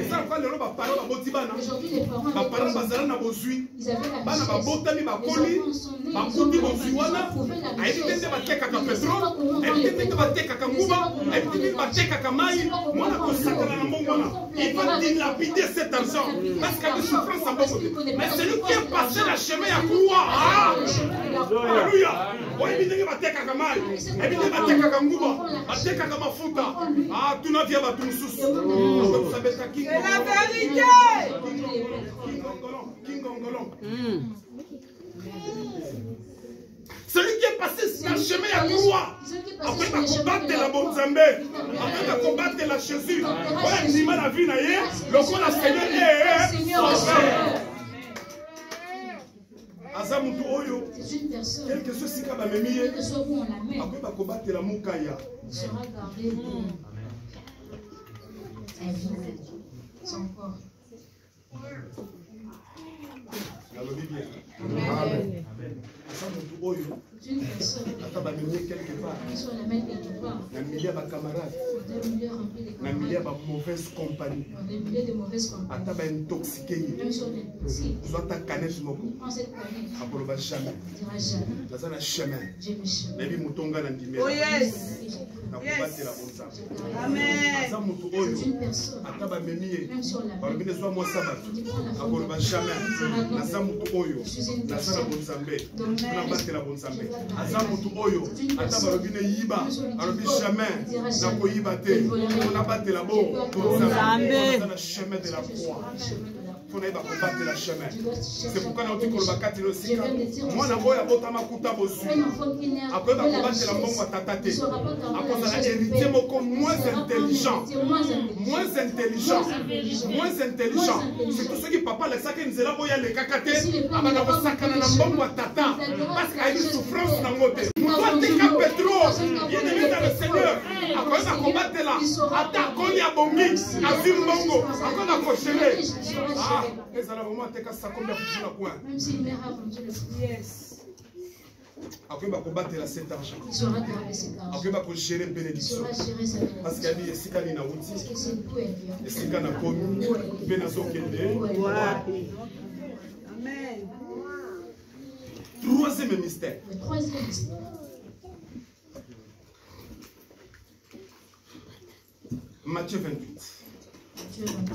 Et ça, quand les gens parlent de Botibana, Aujourd'hui, les parents les parents avaient bazala na bozui, ils avaient la bana richesse. babotami Les bakoli, enfants sont nés, ils ont bakuti grandi, bozui ils wana, ont trouvé la ayebi richesse. tete batekaka Ils ne savent pétrole, pas comment vendre ayebi les tete pétroles. batekaka Ils ne savent nguba, pas comment ayebi vendre les tete batekaka mai, mwana kosakana na mbongo wana. Il va dilapider cet argent parce qu'il y a des souffrances en bongo. Mais celui qui est passé la chemin à croix, ah! Alléluia. Oyebi tete batekaka mai, ayebi tete batekaka nguba, batekaka mafuta. Ah, tunavia batu mususu. C'est la vérité. Celui qui est passé dans le chemin à croix, après de combattre la bonne Zambé, après de combattre la Jésus, voilà l'image la vie, le coup la Seigneur est sauveur. Azamutu Oyo, C'est une personne, quelque chose si kaba memiye, quel que soit où on la met, après de combattre la Mukaya. il sera gardé pour sa vie, son corps. Nalobi bien. Amen. Azamutu Oyo, C'est une personne, ata ba memiye quelque part. qui soit la mettre quelque part, Na milieu ba camarades, dans un milieu rempli de na milieu camarades, ba mauvaise compagnie. dans des milieux de mauvaises compagnies, Ata ba intoxiqué. même si on est toxique, Soit ta canette moko. prends cette canette, Akoloba jamais. ne dira jamais, Naza na chemin. j'ai mes chemins. Nayebi mutonga na ndimela. Oh yes. Na kobatela bonzambe. Amen. Aza mutu oyo C'est une personne, ata bamemi ye même si on la balobi met, nezwa mwa sabato on dit prends la photo, akoloba jamais naza mutu oyo naza na bonzambe mpona batela bonzambe aza mutu oyo ata balobi neyiba alobi jamais nakoyiba te mpona batela bonzambe aza na chemin de la croix mpona yeba kobatela chemin. C'est pourquoi nauti koloba kati no sika mwana oyo abotama kuta bozwi akoyeba kobatela mbongo ya tata te akozala héritier moko moins intelligent surtout soki papa alekisaki nzela boya alekaka te abanda kosakana na mbongo ya tata parce que ayebi souffrance nango te moto ateka petro bien-aimé dans le Seigneur akoyeba kobatela ata akoli abongi azwi mbongo akoyeba kogere ezala vraiment ateka sakombi ya futu na coin même si une mère a vendu le fruit, Yes. akoyeba kobatela cet argent il saura garder cet argent, akoyeba kogere il bénédiction saura gérer sa parce que bénédiction. yabi esika nini nauti Parce que c'est d'où elle vient. esika nakomi mpe nazokende. D'où elle vient. Amen. Troisième mystère. Le troisième mystère, Matthieu 28. Dieu va nous dire.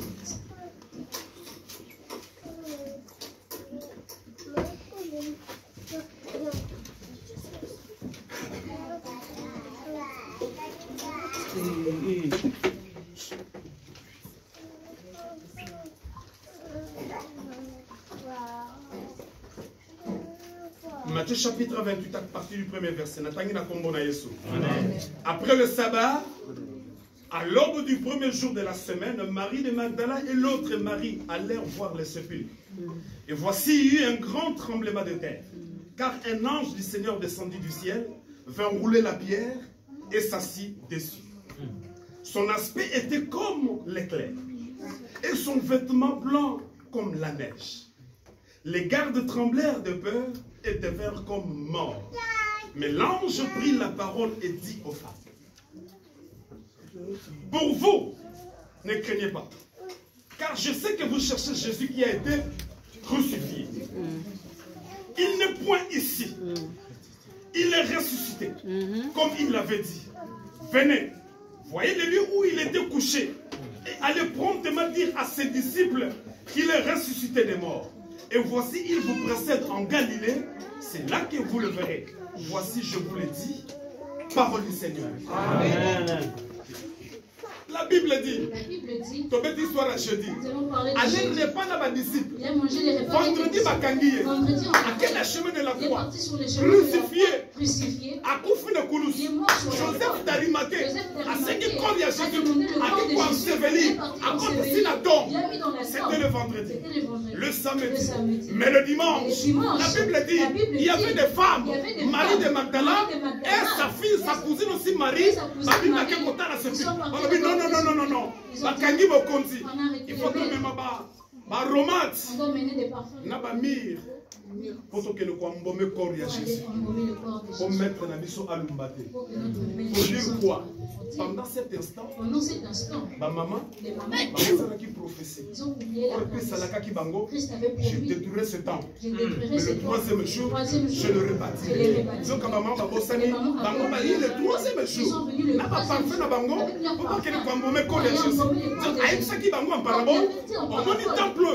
Matthieu chapitre 28 à partir du premier verset. Après le sabbat, à l'aube du premier jour de la semaine, Marie de Magdala et l'autre Marie allèrent voir le sépulcre. Et voici, il y eut un grand tremblement de terre, car un ange du Seigneur descendit du ciel, vint rouler la pierre et s'assit dessus. Son aspect était comme l'éclair, et son vêtement blanc comme la neige. Les gardes tremblèrent de peur et devinrent comme morts. Mais l'ange prit la parole et dit aux femmes: pour vous, ne craignez pas, car je sais que vous cherchez Jésus qui a été crucifié. Il n'est point ici. Il est ressuscité, comme il l'avait dit. Venez, voyez le lieu où il était couché, et allez promptement dire à ses disciples qu'il est ressuscité des morts. Et voici, il vous précède en Galilée. C'est là que vous le verrez. Voici, je vous le dis. Parole du Seigneur. Amen. La Bible dit, Tobeti soir à jeudi, allez répandre à ma disciple. Vendredi, Bakangiye, à quel chemin de la croix, crucifié, à Koufou de Koulous, Joseph d'Arimathée, à ce qui compte à Jésus, à qui quoi ensevelir, à cause de Sinaton. C'était le vendredi, le samedi. Mais le dimanche, la Bible dit, il y avait des femmes, Marie de Magdala, et sa fille, sa cousine aussi Marie, Marie n'a qu'un contact à ce fils. Non. Bakangi bokonzi. Il faut que même ba romance. Na ba mir. Pour que le kwambome corps ya Jésus. Pour mettre na biso alumbate. Pour dire quoi? Pendant cet instant, ma maman, qui prophétie. Je détruirai ce temps. Mais le troisième jour, je le rebâtirai. Donc, maman, le troisième jour, n'a pas parfait na bango, pour que le kwambome corps ya Jésus. Donc, aïe ça qui bango en parabole, on m'a dit temple,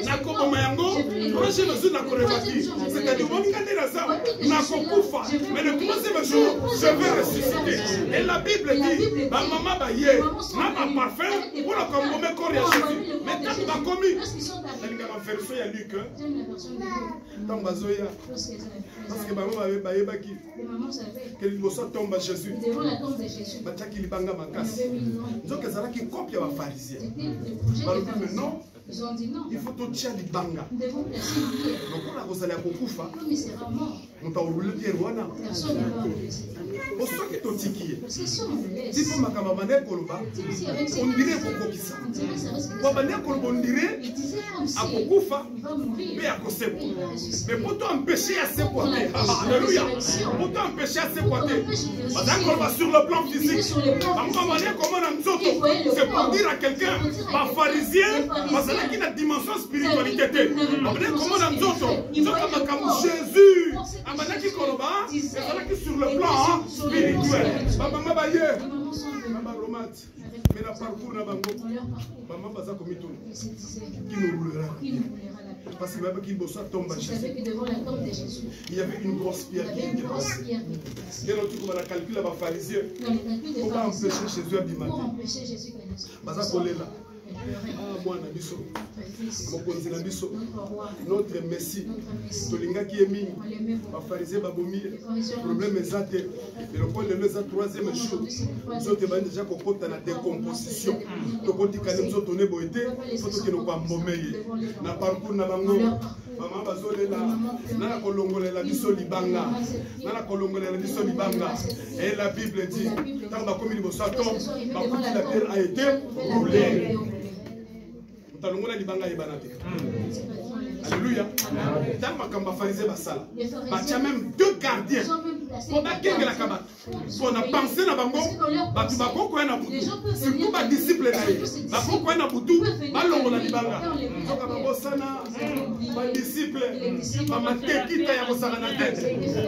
na kobomayango, troisième jour na korebati. C'est-à-dire, on n'a mais le troisième jour, je vais ressusciter. Et la Bible dit, ma maman va y n'a pas parfait pour la commettre corps à Jésus. Mais quand il va commis, il va faire ça à Luc. Tant bazoya. Parce que maman avait baillé baki. Que le bossa tombe à Jésus. Devant la tombe de Jésus. Bataki libanga makas. Donc les gens qui copient les pharisiens. Mais non. Ils ont dit non. Il faut tout tirer du banga. Nous devons placer une pierre. Donc on a besoin de kufa. Non, mais c'est rarement. On t'a roulé pierre wana. Personne ne va rouler. Pour ceux qui t'ont tiqué. Parce que si on me laisse. Si pour ma camarade Koloba, on dirait pour Kokisa. On dirait il disait comme si à Kokufa, il va mourir. mais à Kosepo. Mais pour t'empêcher à s'époiter. Alléluia. Pour t'empêcher à s'époiter. D'accord, va sur le plan physique. C'est pour dire à quelqu'un, pas pharisien, parce qu'il a une dimension spiritualité. Comment Jésus, Amanaki Koloba, c'est sur le plan spirituel. Maman Baye, Maman Romat, mais la parcours n'a pas Maman Baza Komito, qui nous roulera. Parce qu'il tombe à Jésus. Il y avait une grosse pierre qui était passée. Et l'autre, on a calculé la pharisien. On va empêcher Jésus à Bimani. Baza Kolela. Ah, moi, Nabiso. Mokonzi Nabiso. Notre Messie. Tolinga qui est mis. Les pharisiens Babomi. Le problème est zate. Et le point de l'eau, c'est troisième jour. Nous avons déjà compris dans la décomposition. Nous avons dit que nous avons donné boité. Il faut que nous avons momé. Na parcours na bango. Maman bazolela. Nana kolongolela biso libanga. Nana kolongolela biso libanga. Et la Bible dit, tant que comme il bossa tombe, la pierre a été roulée. Alléluia. Dans ma camba pharisé basala. Il y a même deux gardiens. On a qu'un la cabane. On a pensé dans bango. Batu bako ko na butu. Surtout ba disciple na ye. Bako ko na butu. Balongo na libanga. Soka bango sana. Ba disciple. Ba mateki ta ya kosala na tête.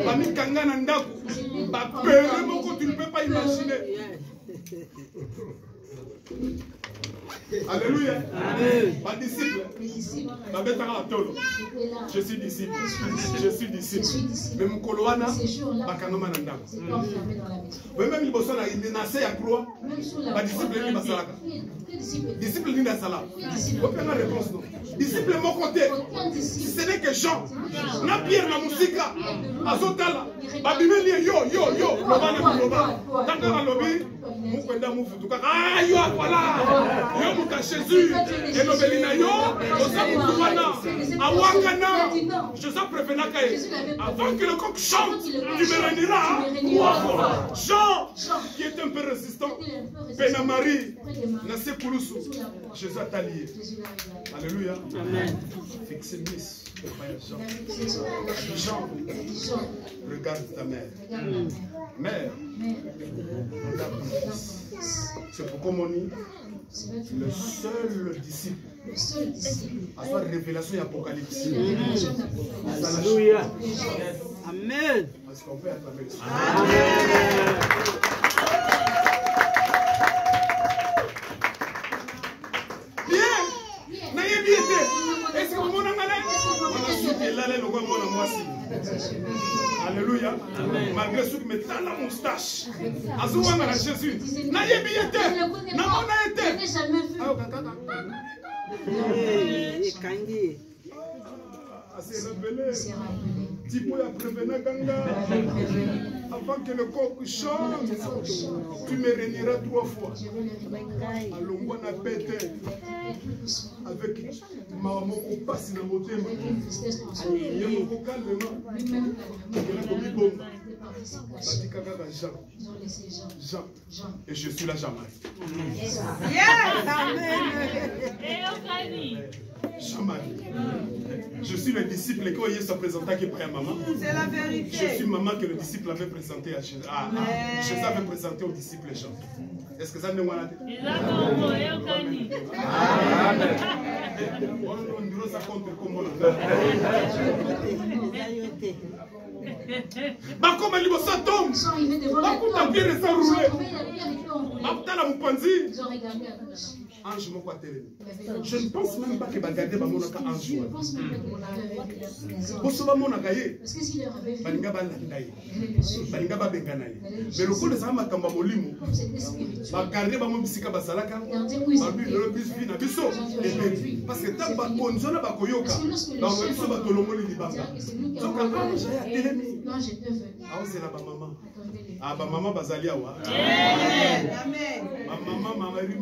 Ba mikanga na ndako. Ba pere moko tu ne peux pas imaginer. Alléluia. Amen. Pas disciple. Je suis disciple. Je suis disciple. Mais mon coloana, Bakanoma Nanda. Même il bosse là, il est nassé à croix. Pas disciple ni Basalaka. Disciple ni Nasala. Aucune réponse non. Disciple mon côté. Si ce n'est que Jean, na Pierre na Musika, Azotala, Babimeli yo yo yo, Lobana Loba. D'accord lobby. Ah, yo, voilà! Yo, Mouka Jésus! Et l'obélina yo! Awakana! Je sais prévenir avant que le coq chante, tu me rendiras! Jean, qui est un peu résistant, Benamari, Nassé Koulousou, Jésus a t'allié. Alléluia. Amen. Fixez le miss. Jean, regarde ta mère. Mère, regarde ton fils. C'est pourquoi mon dit le seul disciple à sa révélation et apocalypse. Alléluia. Amen. Parce qu'on peut acclamer le Seigneur. Amen. Bien. Est-ce que vous m'en avez? Azale le roi mon amoisi. Alléluia. Malgré ce qui me tend la moustache. Azouanga à Jésus. N'ayez billetté. N'a été. C'est révélé. Tipo ya prévenant Ganga. Avant que le coq chante, tu me réuniras 3 fois. Alongwa na pete. Avec maman au passe dans mon thème. Il y a mon calmement. Il y a mon bombe. Jean. Et je suis là jamais. Jean-Marie. Je suis le disciple quand il se présentait qui à maman. C'est la vérité. Je suis maman que le disciple avait présenté à Jésus. Jésus avait présenté au disciple Jean. Est-ce que ça ne m'a dit? Comme il ça tombe, la pierre est enroulée. Ange moko atelemi. Je ne pense même pas que bagarder bamonaka ange. Bosoba monaka ye. Balinga balanda ye. Balinga babengana ye. Mais le coup de ça makamba molimo. Bagarder bamo bisika basalaka. Babi le bisbi na biso. Parce que tant ba konzona bakoyoka. Ba biso batolongoli libanga. Donc ange atelemi. Non, je te veux. Ah c'est là ba maman. Ah ba maman bazali awa. Amen. Maman Marie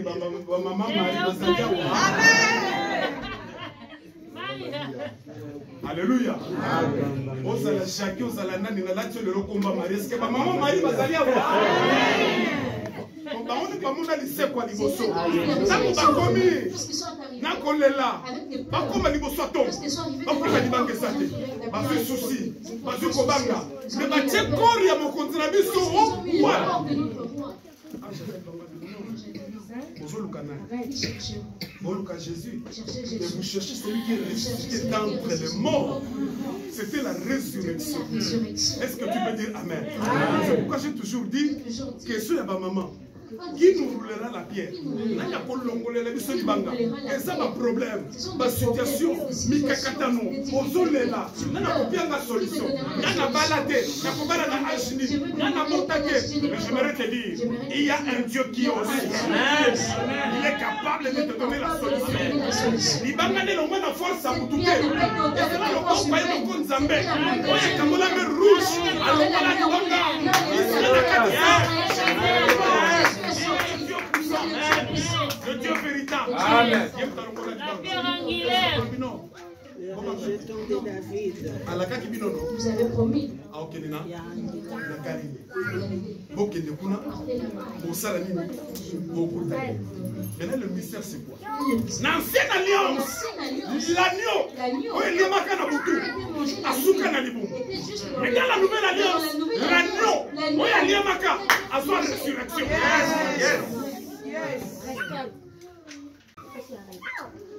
bazali awa. Alléluia. Osala Jacques osala nani na lati le komba Marie. Est-ce que ba maman Marie bazali awa? On ne pas mon lycée quoi liboso. Ça nous a commis. Na kolela. Ba koma liboso tom. Ba koma libanga sate. Ba fait souci. Ba zu kobanga. Mais ba tie corps ya mokonzi na biso o wa. Bonjour Jésus. Et vous cherchez celui qui est ressuscité d'entre les morts. C'était la résurrection. Est-ce que tu peux dire Amen? C'est pourquoi j'ai toujours dit que ce n'est pas maman. Qui nous roulera la pierre? Et ça, ma problème, ma situation, mi kakatano, ozolela, nana kopianga solution, nana balade, nakobala na ajini, nana montate. Mais j'aimerais te dire, il y a un Dieu qui aussi. Il est capable de te donner la solution. Il va donner le moins de force à vous toucher. Et c'est là le corps paye le compte Zambé. Oye, kamola me rouge, alors voilà le banga. Il sera la le Dieu véritable. Amen. Vous avez promis. Maintenant, le mystère, c'est quoi? L'ancienne alliance, l'agneau, il y a Makana Boutou, Asuka Nalibou. Mais dans la nouvelle alliance, l'agneau, il y a Maka, à sa résurrection.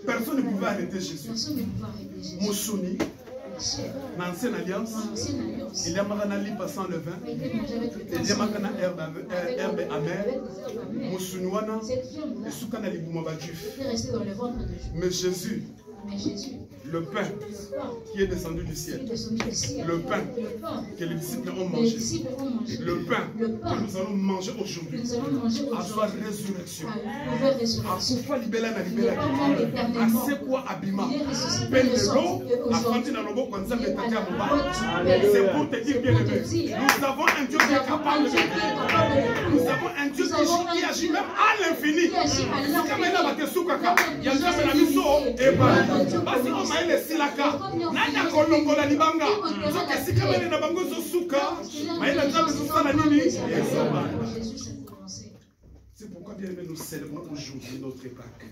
Personne ne pouvait arrêter Jésus. Moussoni, dans l'ancienne alliance, il y a Makana Lipa sans le vin, il y a Makana herbe amère, Moussounouana, et Soukana Libouma Badjuf. Mais Jésus, le pain qui est descendu du ciel, le pain que les disciples ont mangé, le pain que nous allons manger aujourd'hui, à sa résurrection, à quoi libérer la libération, à c'est quoi abîma, Pendelo, à Fantine Lobo, quand ça fait c'est pour te dire bien aimé, nous avons un Dieu qui est capable de faire. Nous avons un Dieu qui agit même à l'infini. Il y a ele silaka nanya kolongola libanga soka sikamene na bango zosuka maela nzambe zosala nini. C'est pourquoi bien aimé nous célébrons aujourd'hui notre Pâques,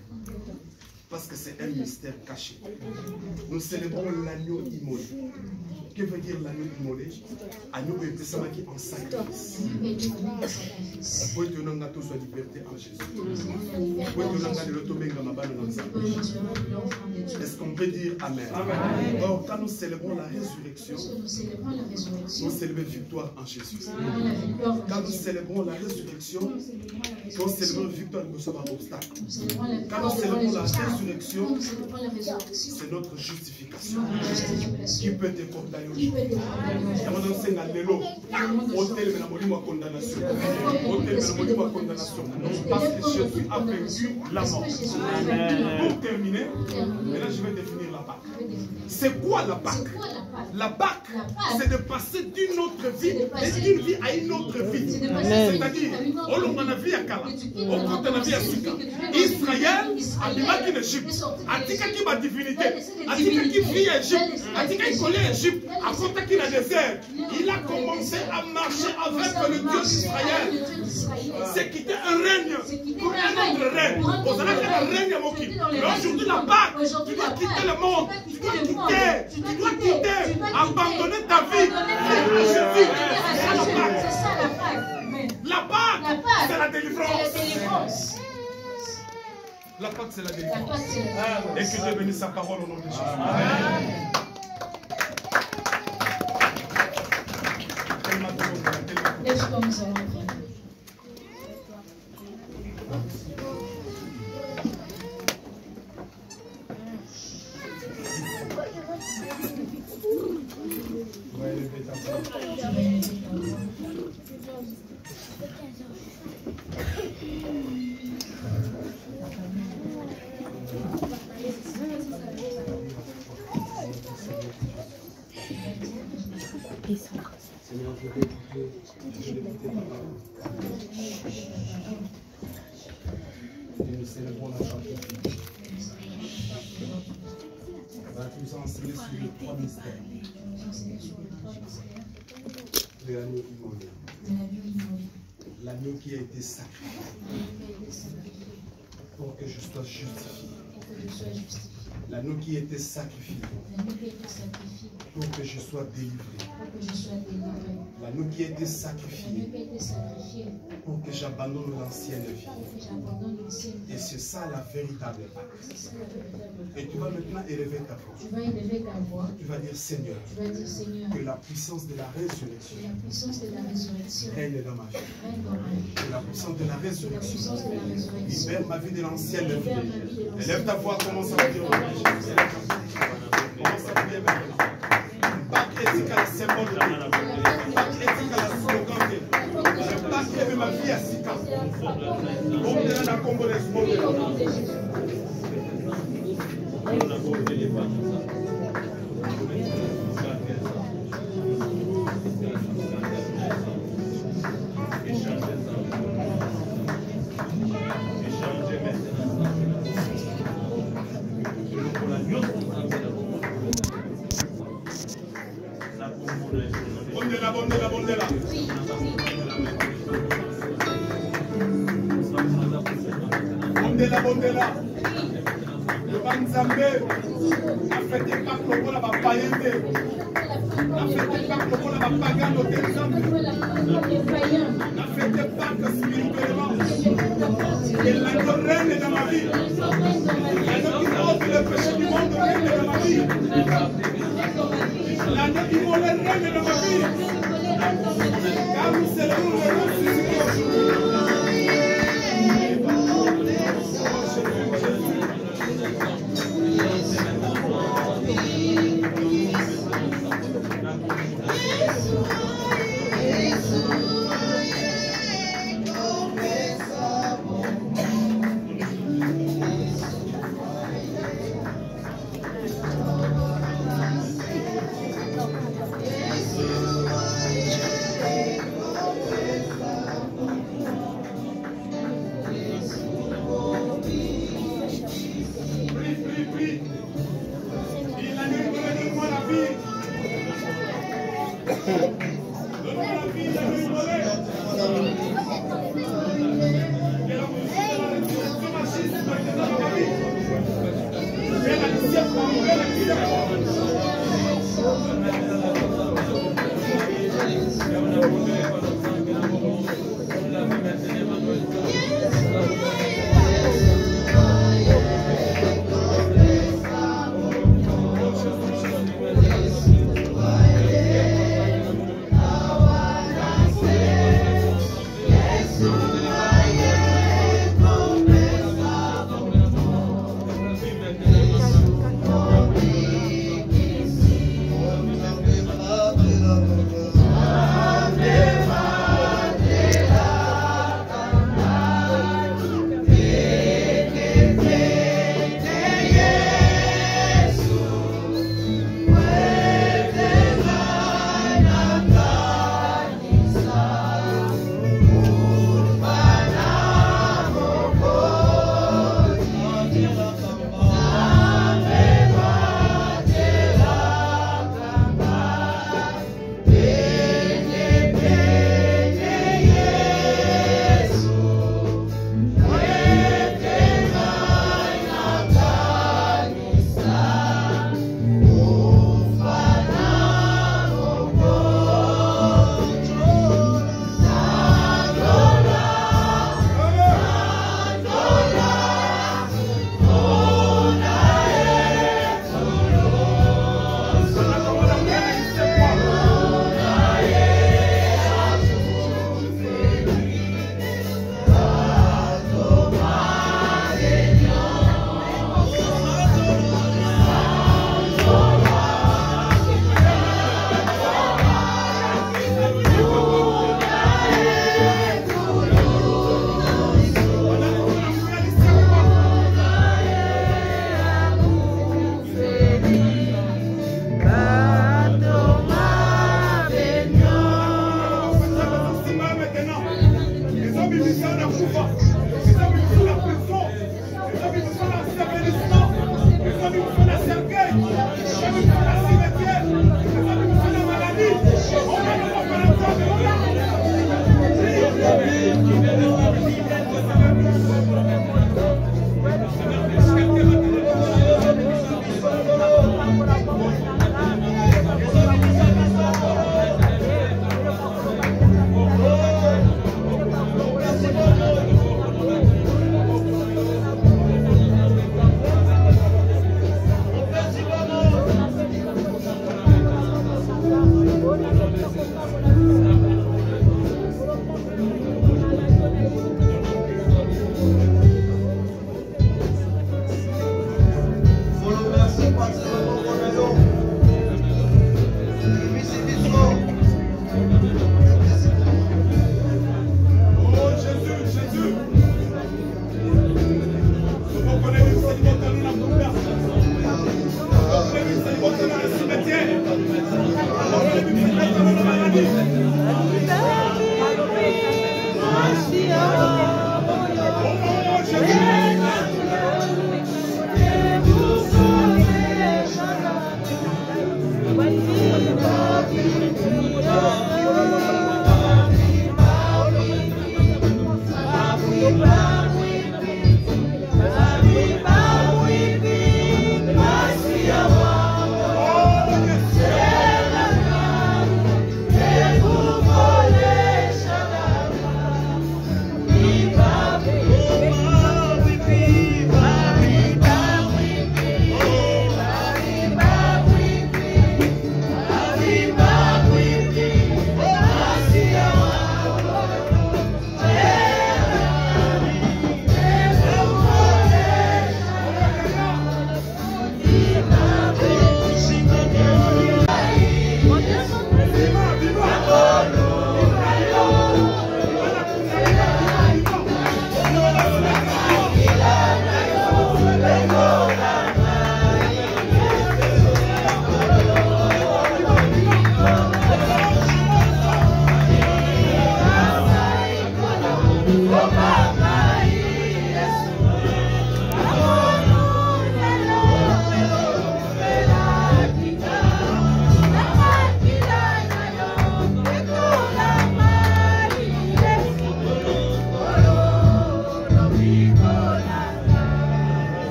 parce que c'est un mystère caché. Nous célébrons l'agneau immolé. Que veut dire l'agneau immolé? Agneau est qui en sacrifice. Pour que nous ayons soit liberté en Jésus. Pour que nous ayons le tomber dans ma balle dans le. Est-ce qu'on peut dire Amen. Amen. Or, quand nous célébrons la résurrection, nous célébrons victoire en Jésus. Quand nous célébrons la résurrection, nous célébrons victoire de nos obstacles. Quand nous célébrons la résurrection, c'est notre justification. Qui peut te condamner aujourd'hui? Parce que Jésus a vaincu la mort. Pour terminer, maintenant je vais définir la Pâque. C'est quoi la Pâque? La Pâque, c'est de passer d'une autre vie, d'une vie à une autre vie. C'est-à-dire, on a vu à Kala, on a vu à Sika. Israël a dit en Égypte, a dit qu'il y a divinité, a dit qu'il vit en Égypte, a dit qu'il connaît l'Égypte, a dit qu'il a désert. Il a commencé à marcher avec le Dieu d'Israël. C'est quitter un règne pour un autre règne. On a fait un règne à Moki. Mais aujourd'hui, la Pâque, tu dois quitter le monde. Tu dois quitter, abandonner ta vie. C'est ça la Pâque. La Pâque, c'est la délivrance. La Pâque, c'est la délivrance. Et que Dieu bénisse sa parole au nom de Jésus. Amen. Nous célébrons la chantée. Tu nous as enseigné sur les trois mystères de l'agneau immolé. L'agneau qui a été sacrifié pour que je sois justifié. L'agneau qui a été sacrifié pour que je sois délivré. L'agneau qui a été sacrifié pour que j'abandonne l'ancienne vie. Et c'est ça la véritable Pâque. Et tu vas maintenant élever ta voix. Tu vas dire Seigneur, que la puissance de la résurrection règne dans ma vie. Que la puissance de la résurrection libère ma vie de l'ancienne vie. Élève ta voix, commence à dire. Commence à prier maintenant. Pâque éthique à la symbole de Dieu. Pâque éthique à la slogan de Dieu. Pâque éthique ma vie à Sika. Bon de la Congolaise, bon de la. Bondela. Le Banzambe a fait des pactes pour la païenté. A fait des pactes pour la pagano des hommes. A fait des pactes spirituellement. Et l'agneau règne dans ma vie. L'agneau qui ôte le péché du monde règne dans ma vie. L'agneau qui immolé règne dans ma vie. Car nous célébrons le ressuscité aujourd'hui.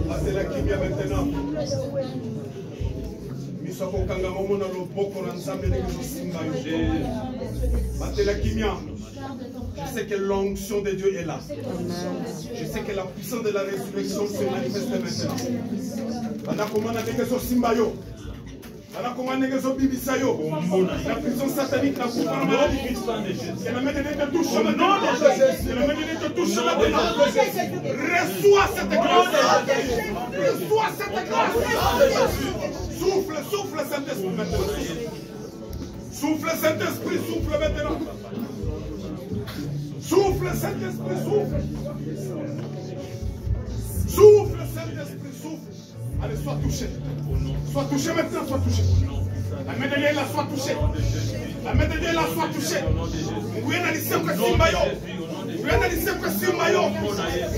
Battez la kimia maintenant. Misako Kangamamo na loboko na nzambe ndenge simba yo. Battez la kimia. Je sais que l'onction de Dieu est là. Je sais que la puissance de la résurrection se manifeste maintenant. La puissance satanique n'a pas de maladie. Et la main de Dieu te touche maintenant. Reçois cette grâce. Reçois cette grâce. Souffle, souffle Saint-Esprit maintenant. Souffle Saint-Esprit, souffle maintenant. Souffle Saint-Esprit, souffle. Souffle Saint-Esprit, souffle. Allez, sois touché. Sois touché maintenant, sois touché. La main de Dieu là, soit touchée. La main de Dieu là, soit touchée. Vous êtes dans les cinq Simbayo. Vous êtes dans les cinq Simbayo.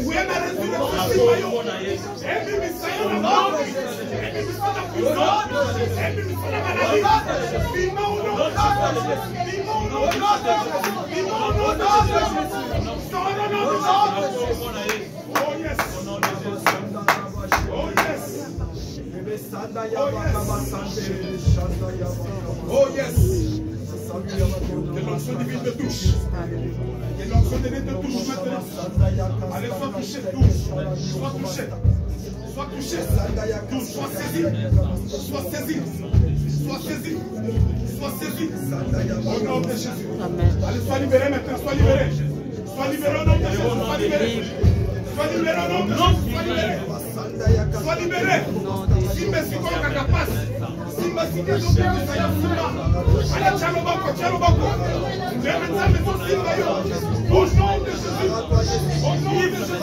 Vous êtes dans les cinq Simbayo. Et puis, vous êtes dans la mort. Et puis, vous êtes dans la prison. Et puis, vous êtes dans la maladie. Vivement au nom de Jésus. Vivement au nom de Jésus. Vivement au nom de Jésus. Sans le nom de Jésus. Oh yes. Oh yes. Oh yes. Que l'onction divine te touche. Que l'onction divine te touche maintenant. Allez, sois touché, touche. Sois touché. Sois touché. Touche, sois saisi. Sois saisi. Sois saisi. Sois saisi. Au nom de Jésus. Allez, sois libéré maintenant. Sois libéré. Sois libéré au nom de Jésus. Sois libéré. Sois libéré au nom de Jésus. Sois libéré. Sois libéré. Simba sikolo kakapasi. Simba sikolo kakapasi. Allez, tiens le banco, tiens le banco. Viens maintenant, mais ton Simba yo. Au nom de Jésus. Au nom de Jésus.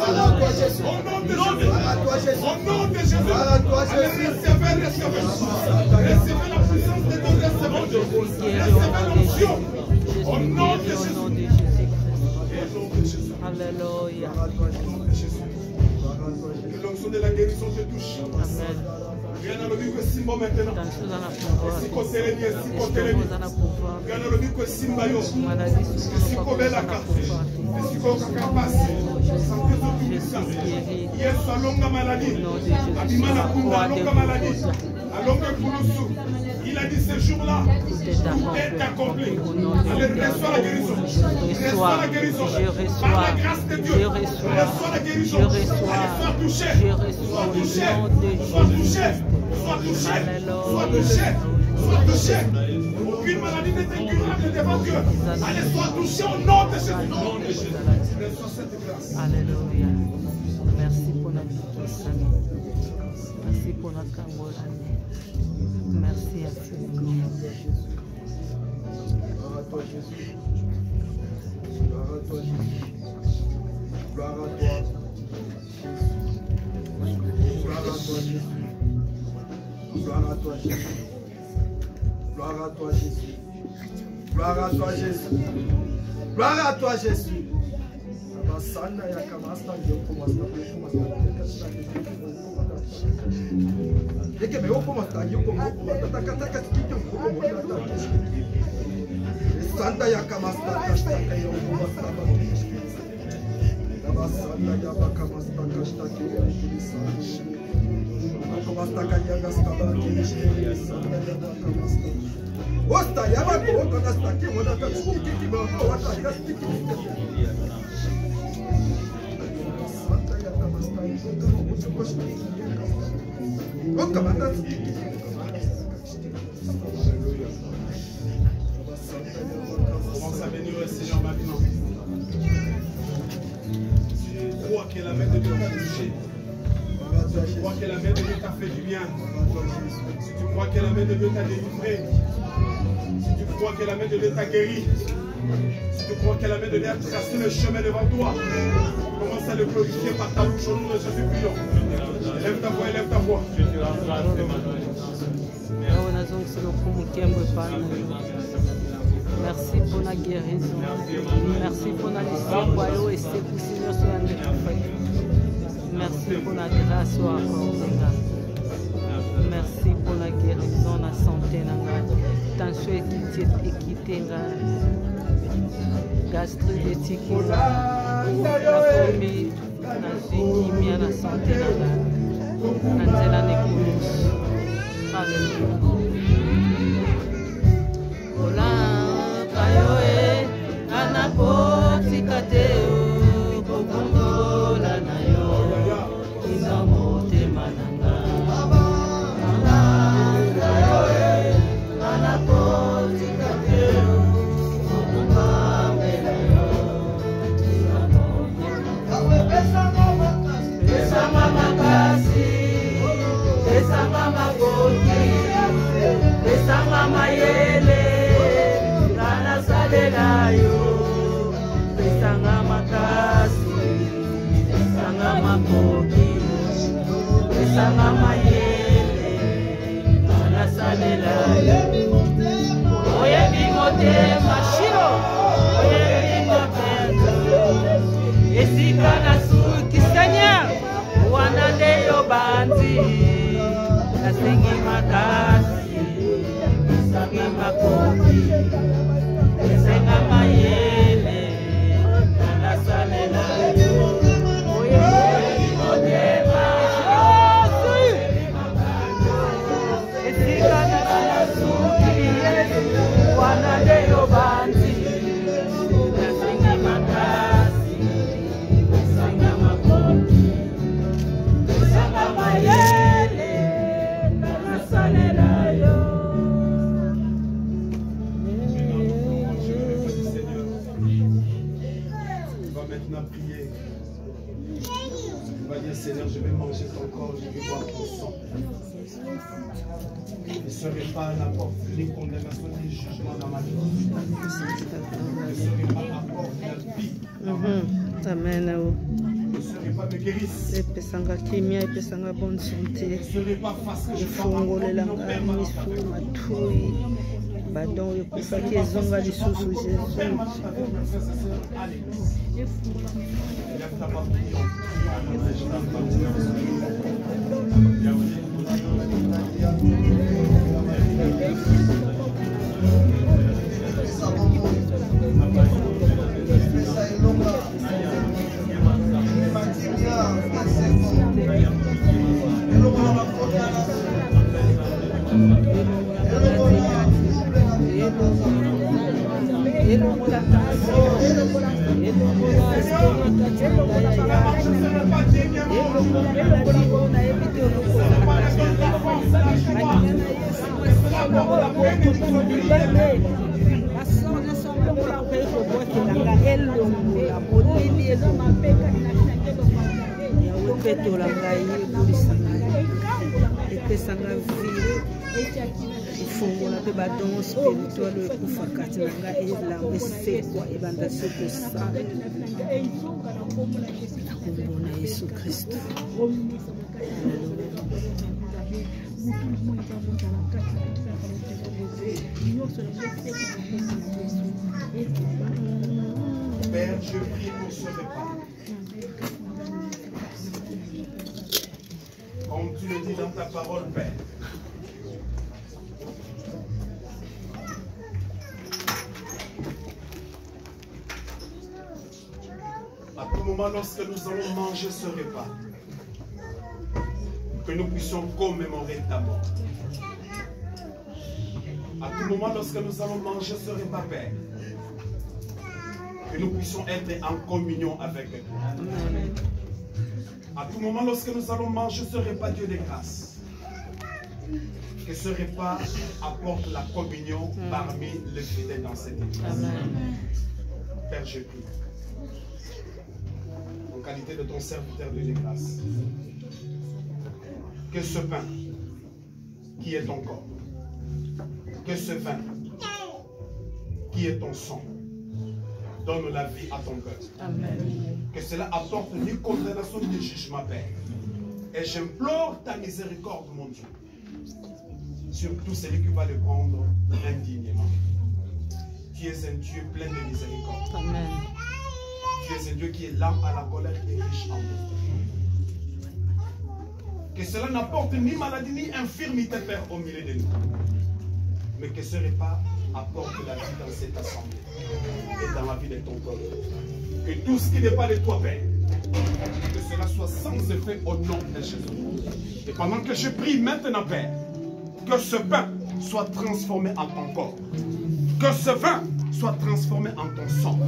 Au nom de Jésus. Au nom de Jésus. Allez, recevez, recevez. Recevez la puissance de ton receveur. Recevez l'onction. Au nom de Jésus. Au nom de Jésus. Alléluia. Que l'onction de la guérison te touche. Amen. Viens dans le vivre Simba maintenant. Dans tout dans la pouvoir. Si côté les miens, si côté les miens. Viens dans le vivre Simba yo. Si côté la carte. Si côté la passe. Santé de puissance. Yes, à longue maladie. Abimana Kunda, longue maladie. À longue Koulousou. Il a dit ce jour-là, tout est accompli. Allez, reçois la guérison. Reçois la guérison. Par la grâce de Dieu. Reçois la guérison. Allez, sois touché. Sois touché. Sois touché. Sois touché. Sois touché. Sois touché. Aucune maladie n'est incurable devant Dieu. Allez, sois touché au nom de Jésus. Reçois cette grâce. Alléluia. Merci pour notre puissance. Merci pour notre Cambodge. Merci à Seigneur. Gloire à toi, Jésus. Gloire à toi, Jésus. Gloire à toi. Gloire à toi, Jésus. Gloire à toi, Jésus. Gloire à toi, Jésus. Gloire à toi, Jésus. Gloire à toi, Jésus. Abasanda ya kamasta yoko masta yeke me yoko masta yoko masta takataka yoko masta sanda ya kamasta kasta yoko masta abasanda ya bakamasta kasta yoko masta kayanga staba sanda ya bakamasta osta ya bako kasta kimoda kastiki kimoda wata kastiki Commence à bénir le Seigneur maintenant. Tu crois que la main de Dieu t'a touché. Tu crois que la main de Dieu t'a fait du bien. Si tu crois que la main de Dieu t'a délivré. Si tu crois que la main de Dieu t'a guéri. Si tu crois que la main de Dieu a tracé le chemin devant toi. Commence à le glorifier par ta bouche au nom de Jésus puissant. Élève ta voix, élève ta voix. Merci pour la guérison. Merci pour la licence. Merci pour la grâce accordée. Merci pour la guérison, la santé. tension équité gastrite nakomi nazwi kimia na sante na nzela nekulusu. Alleluia. Olaka yo anakotika te kokongola na yo ina motema nanga. Olaka yo anakotika te kokongola yo ina motema nanga. Pesanga makasi, pesanga makoti, pesanga mayele, kana salela yo. Pesanga makasi, pesanga makoti, pesanga mayele, kana salela yo. Oye bimotema shiro, oye bimotema, esika na suki Seigneur, wanande yo banzi, nasengi makasi, nasengi makoti, nasenga mayele, nasalela yo. Oye bimotema, esika na suki, wanande yo banzi, nasengi makasi, nasenga makoti, nasenga mayele, nasalela yo. Maintenant prier. On va dire Seigneur, je vais manger ton corps, je vais boire ton sang. Je ne serai pas la porte ni condamnation ni jugement dans ma vie. Je ne serai pas la porte de la vie. Amen. Je ne serai pas me guérisse. Epesanga kimia, epesanga bonne santé. Je ne serai pas face que je sois Efongolelanga misu matui. Badon ekufaki ezonga lisusu Jésus. ifungola pe badon spirituel ekufa kati na nga elango esekwa ebanda soto sa nakombo na Yesu Kristo. Père, je prie pour ce repas. Comme tu le dis dans ta parole, Père. À tout moment, lorsque nous allons manger ce repas, que nous puissions commémorer ta mort. À tout moment, lorsque nous allons manger ce repas, Père, que nous puissions être en communion avec toi. À tout moment, lorsque nous allons manger ce repas, Dieu de grâce, que ce repas apporte la communion parmi les fidèles dans cette église. Père, je prie, en qualité de ton serviteur de grâce, que ce pain qui est ton corps, que ce vin qui est ton sang, donne la vie à ton cœur. Que cela apporte ni condamnation ni jugement, Père. Et j'implore ta miséricorde, mon Dieu, sur tout celui qui va le prendre indignement. Tu es un Dieu plein de miséricorde. Amen. Tu es un Dieu qui est lent à la colère et riche en bonté. Que cela n'apporte ni maladie ni infirmité, Père, au milieu de nous. mais que ce repas apporte la vie dans cette assemblée et dans la vie de ton peuple. Que tout ce qui n'est pas de toi, Père, que cela soit sans effet au nom de Jésus. Et pendant que je prie maintenant, Père, que ce pain soit transformé en ton corps, que ce vin soit transformé en ton sang.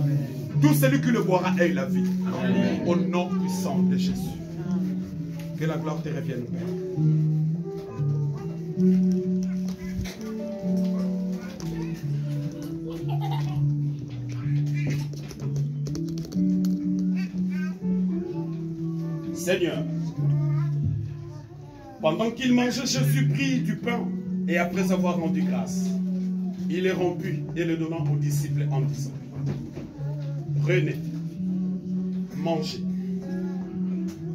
Tout celui qui le boira ait la vie. Amen. Au nom puissant de Jésus. Que la gloire te revienne, Père. Seigneur, pendant qu'il mangeait, Jésus prit du pain et après avoir rendu grâce, il est rompu et le donnant aux disciples en disant: Prenez, mangez,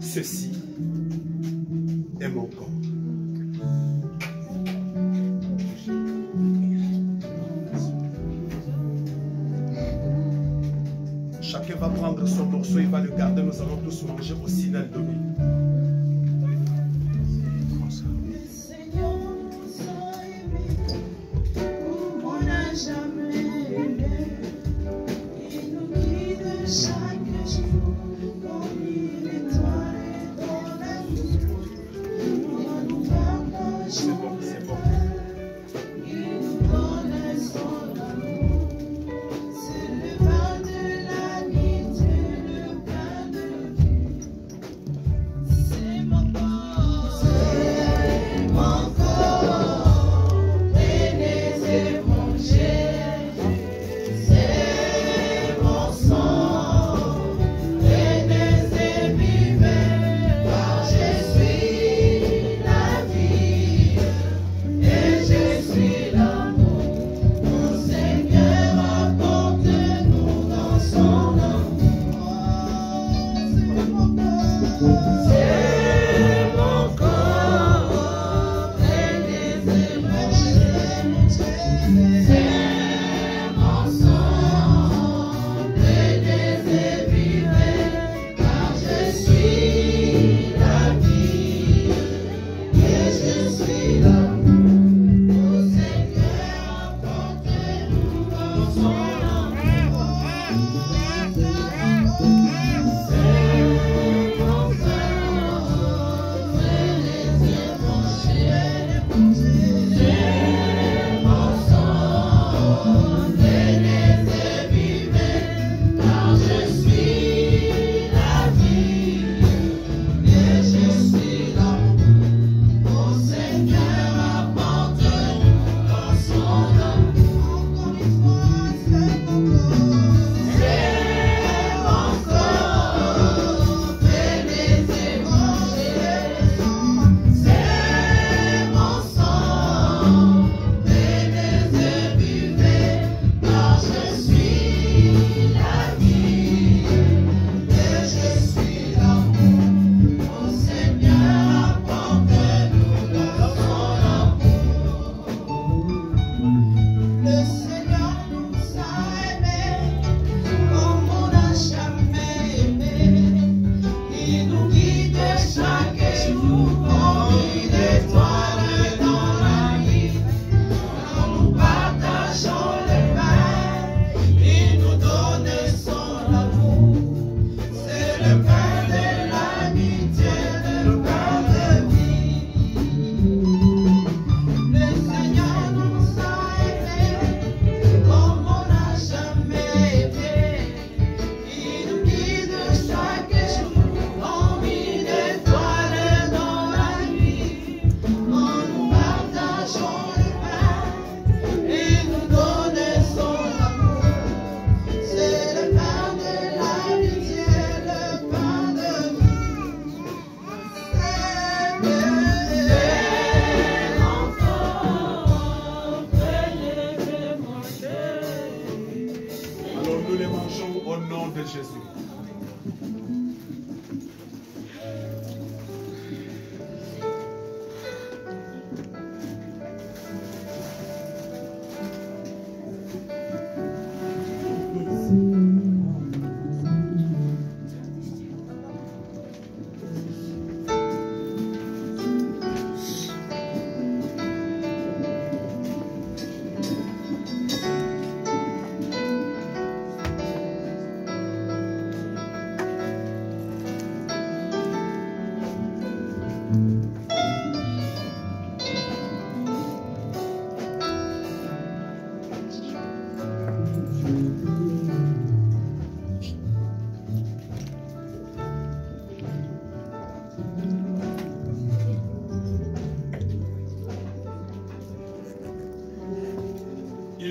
ceci est mon corps. Chacun va prendre son morceau, il va le garder, nous allons tous manger au signal donné.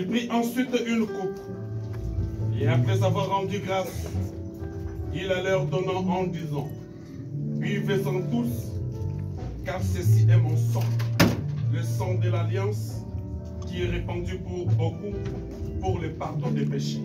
Il prit ensuite une coupe, et après avoir rendu grâce, il la leur donnant en disant, buvez-en tous, car ceci est mon sang, le sang de l'alliance, qui est répandu pour beaucoup, pour le pardon des péchés.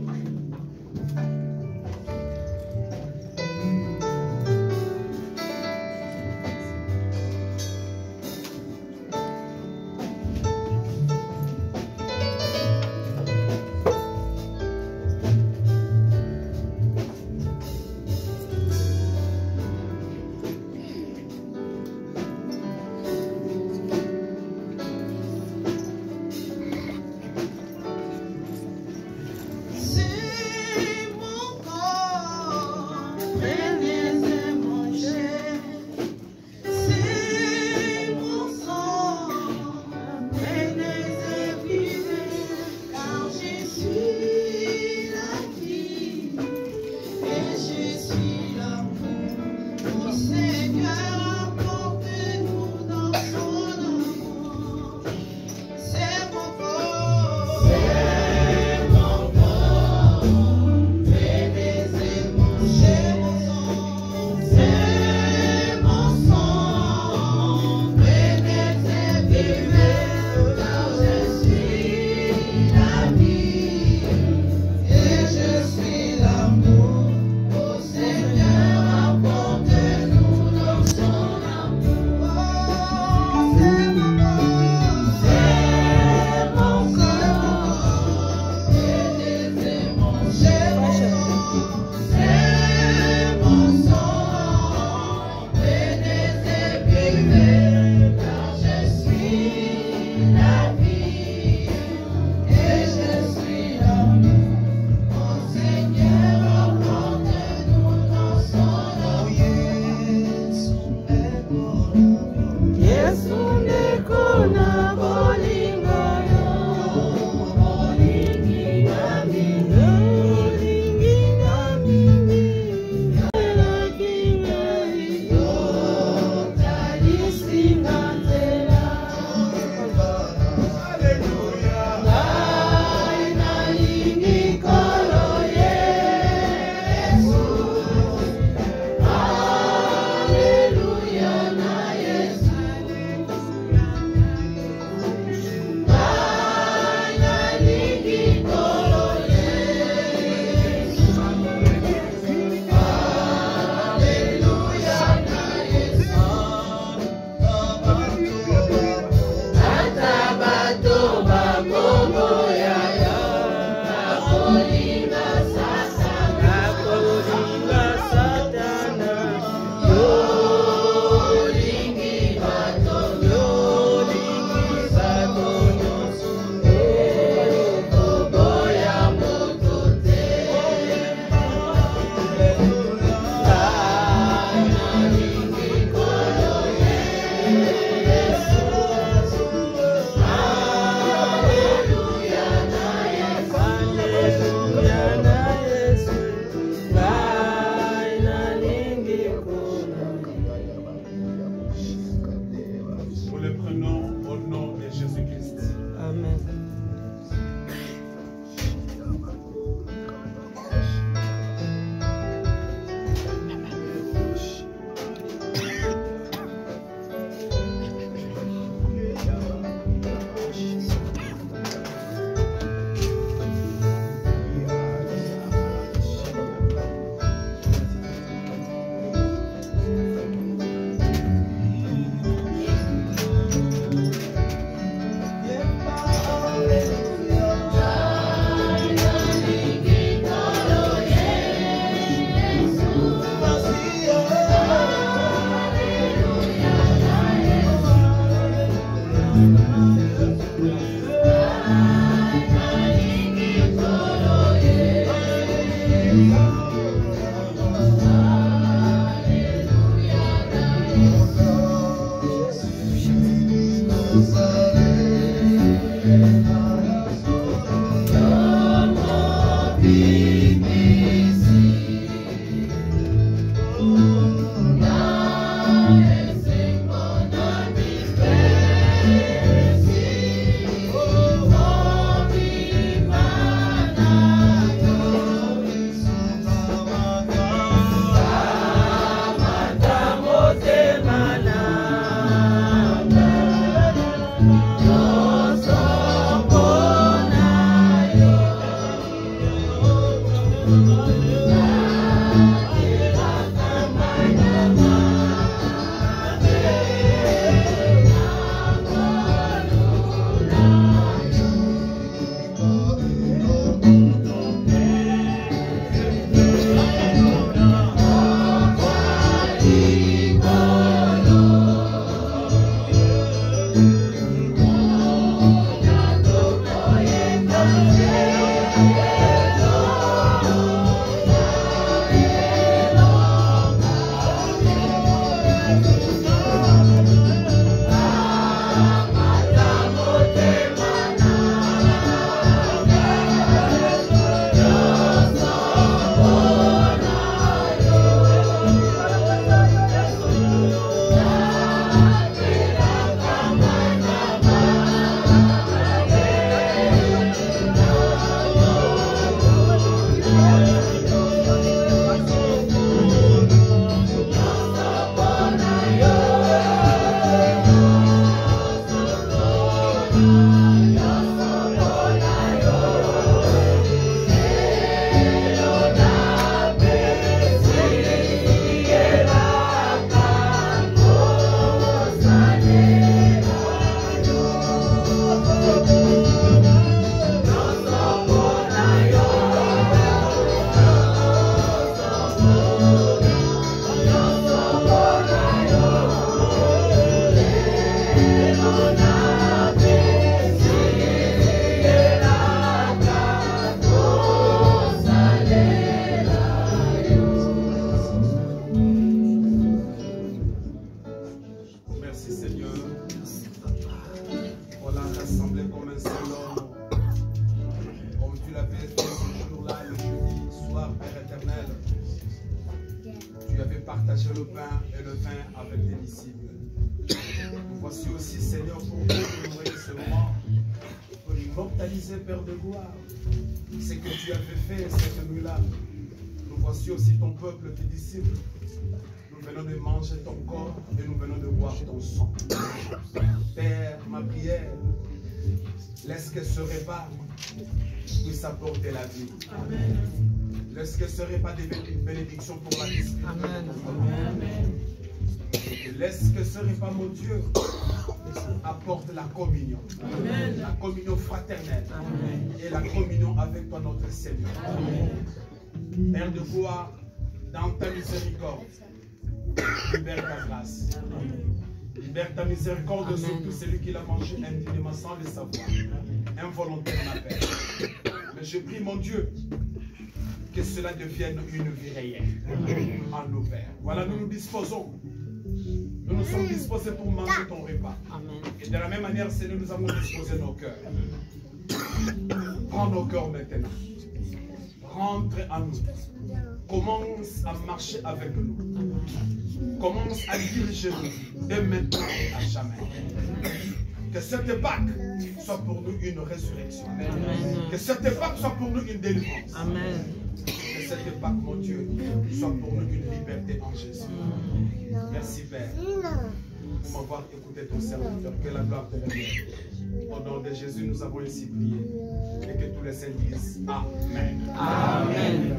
partager le pain et le vin avec tes disciples. Nous voici aussi, Seigneur, pour honorer ce moment, pour immortaliser, Père de gloire, ce que tu avais fait cette nuit-là. Nous voici aussi ton peuple, tes disciples. Nous venons de manger ton corps et nous venons de boire ton sang. Père, ma prière, laisse que ce repas puisse apporter la vie. Amen. Laisse que ce repas devienne une bénédiction pour la vie. Amen. Laisse que ce repas, mon Dieu, apporte la communion. Amen. La communion fraternelle. Amen. Et la communion avec toi, notre Seigneur. Amen. Père de gloire, dans ta miséricorde, libère ta grâce. Libère ta miséricorde sur tout celui qui l'a mangé indignement sans le savoir. Involontairement, Père. Mais je prie, mon Dieu, que cela devienne une vie réelle en nous, Père. Voilà, nous nous disposons. Nous nous sommes disposés pour manger ton repas. Amen. Et de la même manière, Seigneur, nous avons disposé nos cœurs. Prends nos cœurs maintenant. Rentre en nous. Commence à marcher avec nous. Commence à diriger nous dès maintenant et à jamais. Que cette Pâque soit pour nous une résurrection. Amen. Que cette Pâque soit pour nous une délivrance. Amen. Que cette Pâque, mon Dieu, soit pour nous une liberté en Jésus. Merci, Père, pour m'avoir écouté ton serviteur. Que la gloire te revienne. Au nom de Jésus, nous avons ainsi prié. Et que tous les saints disent Amen. Amen.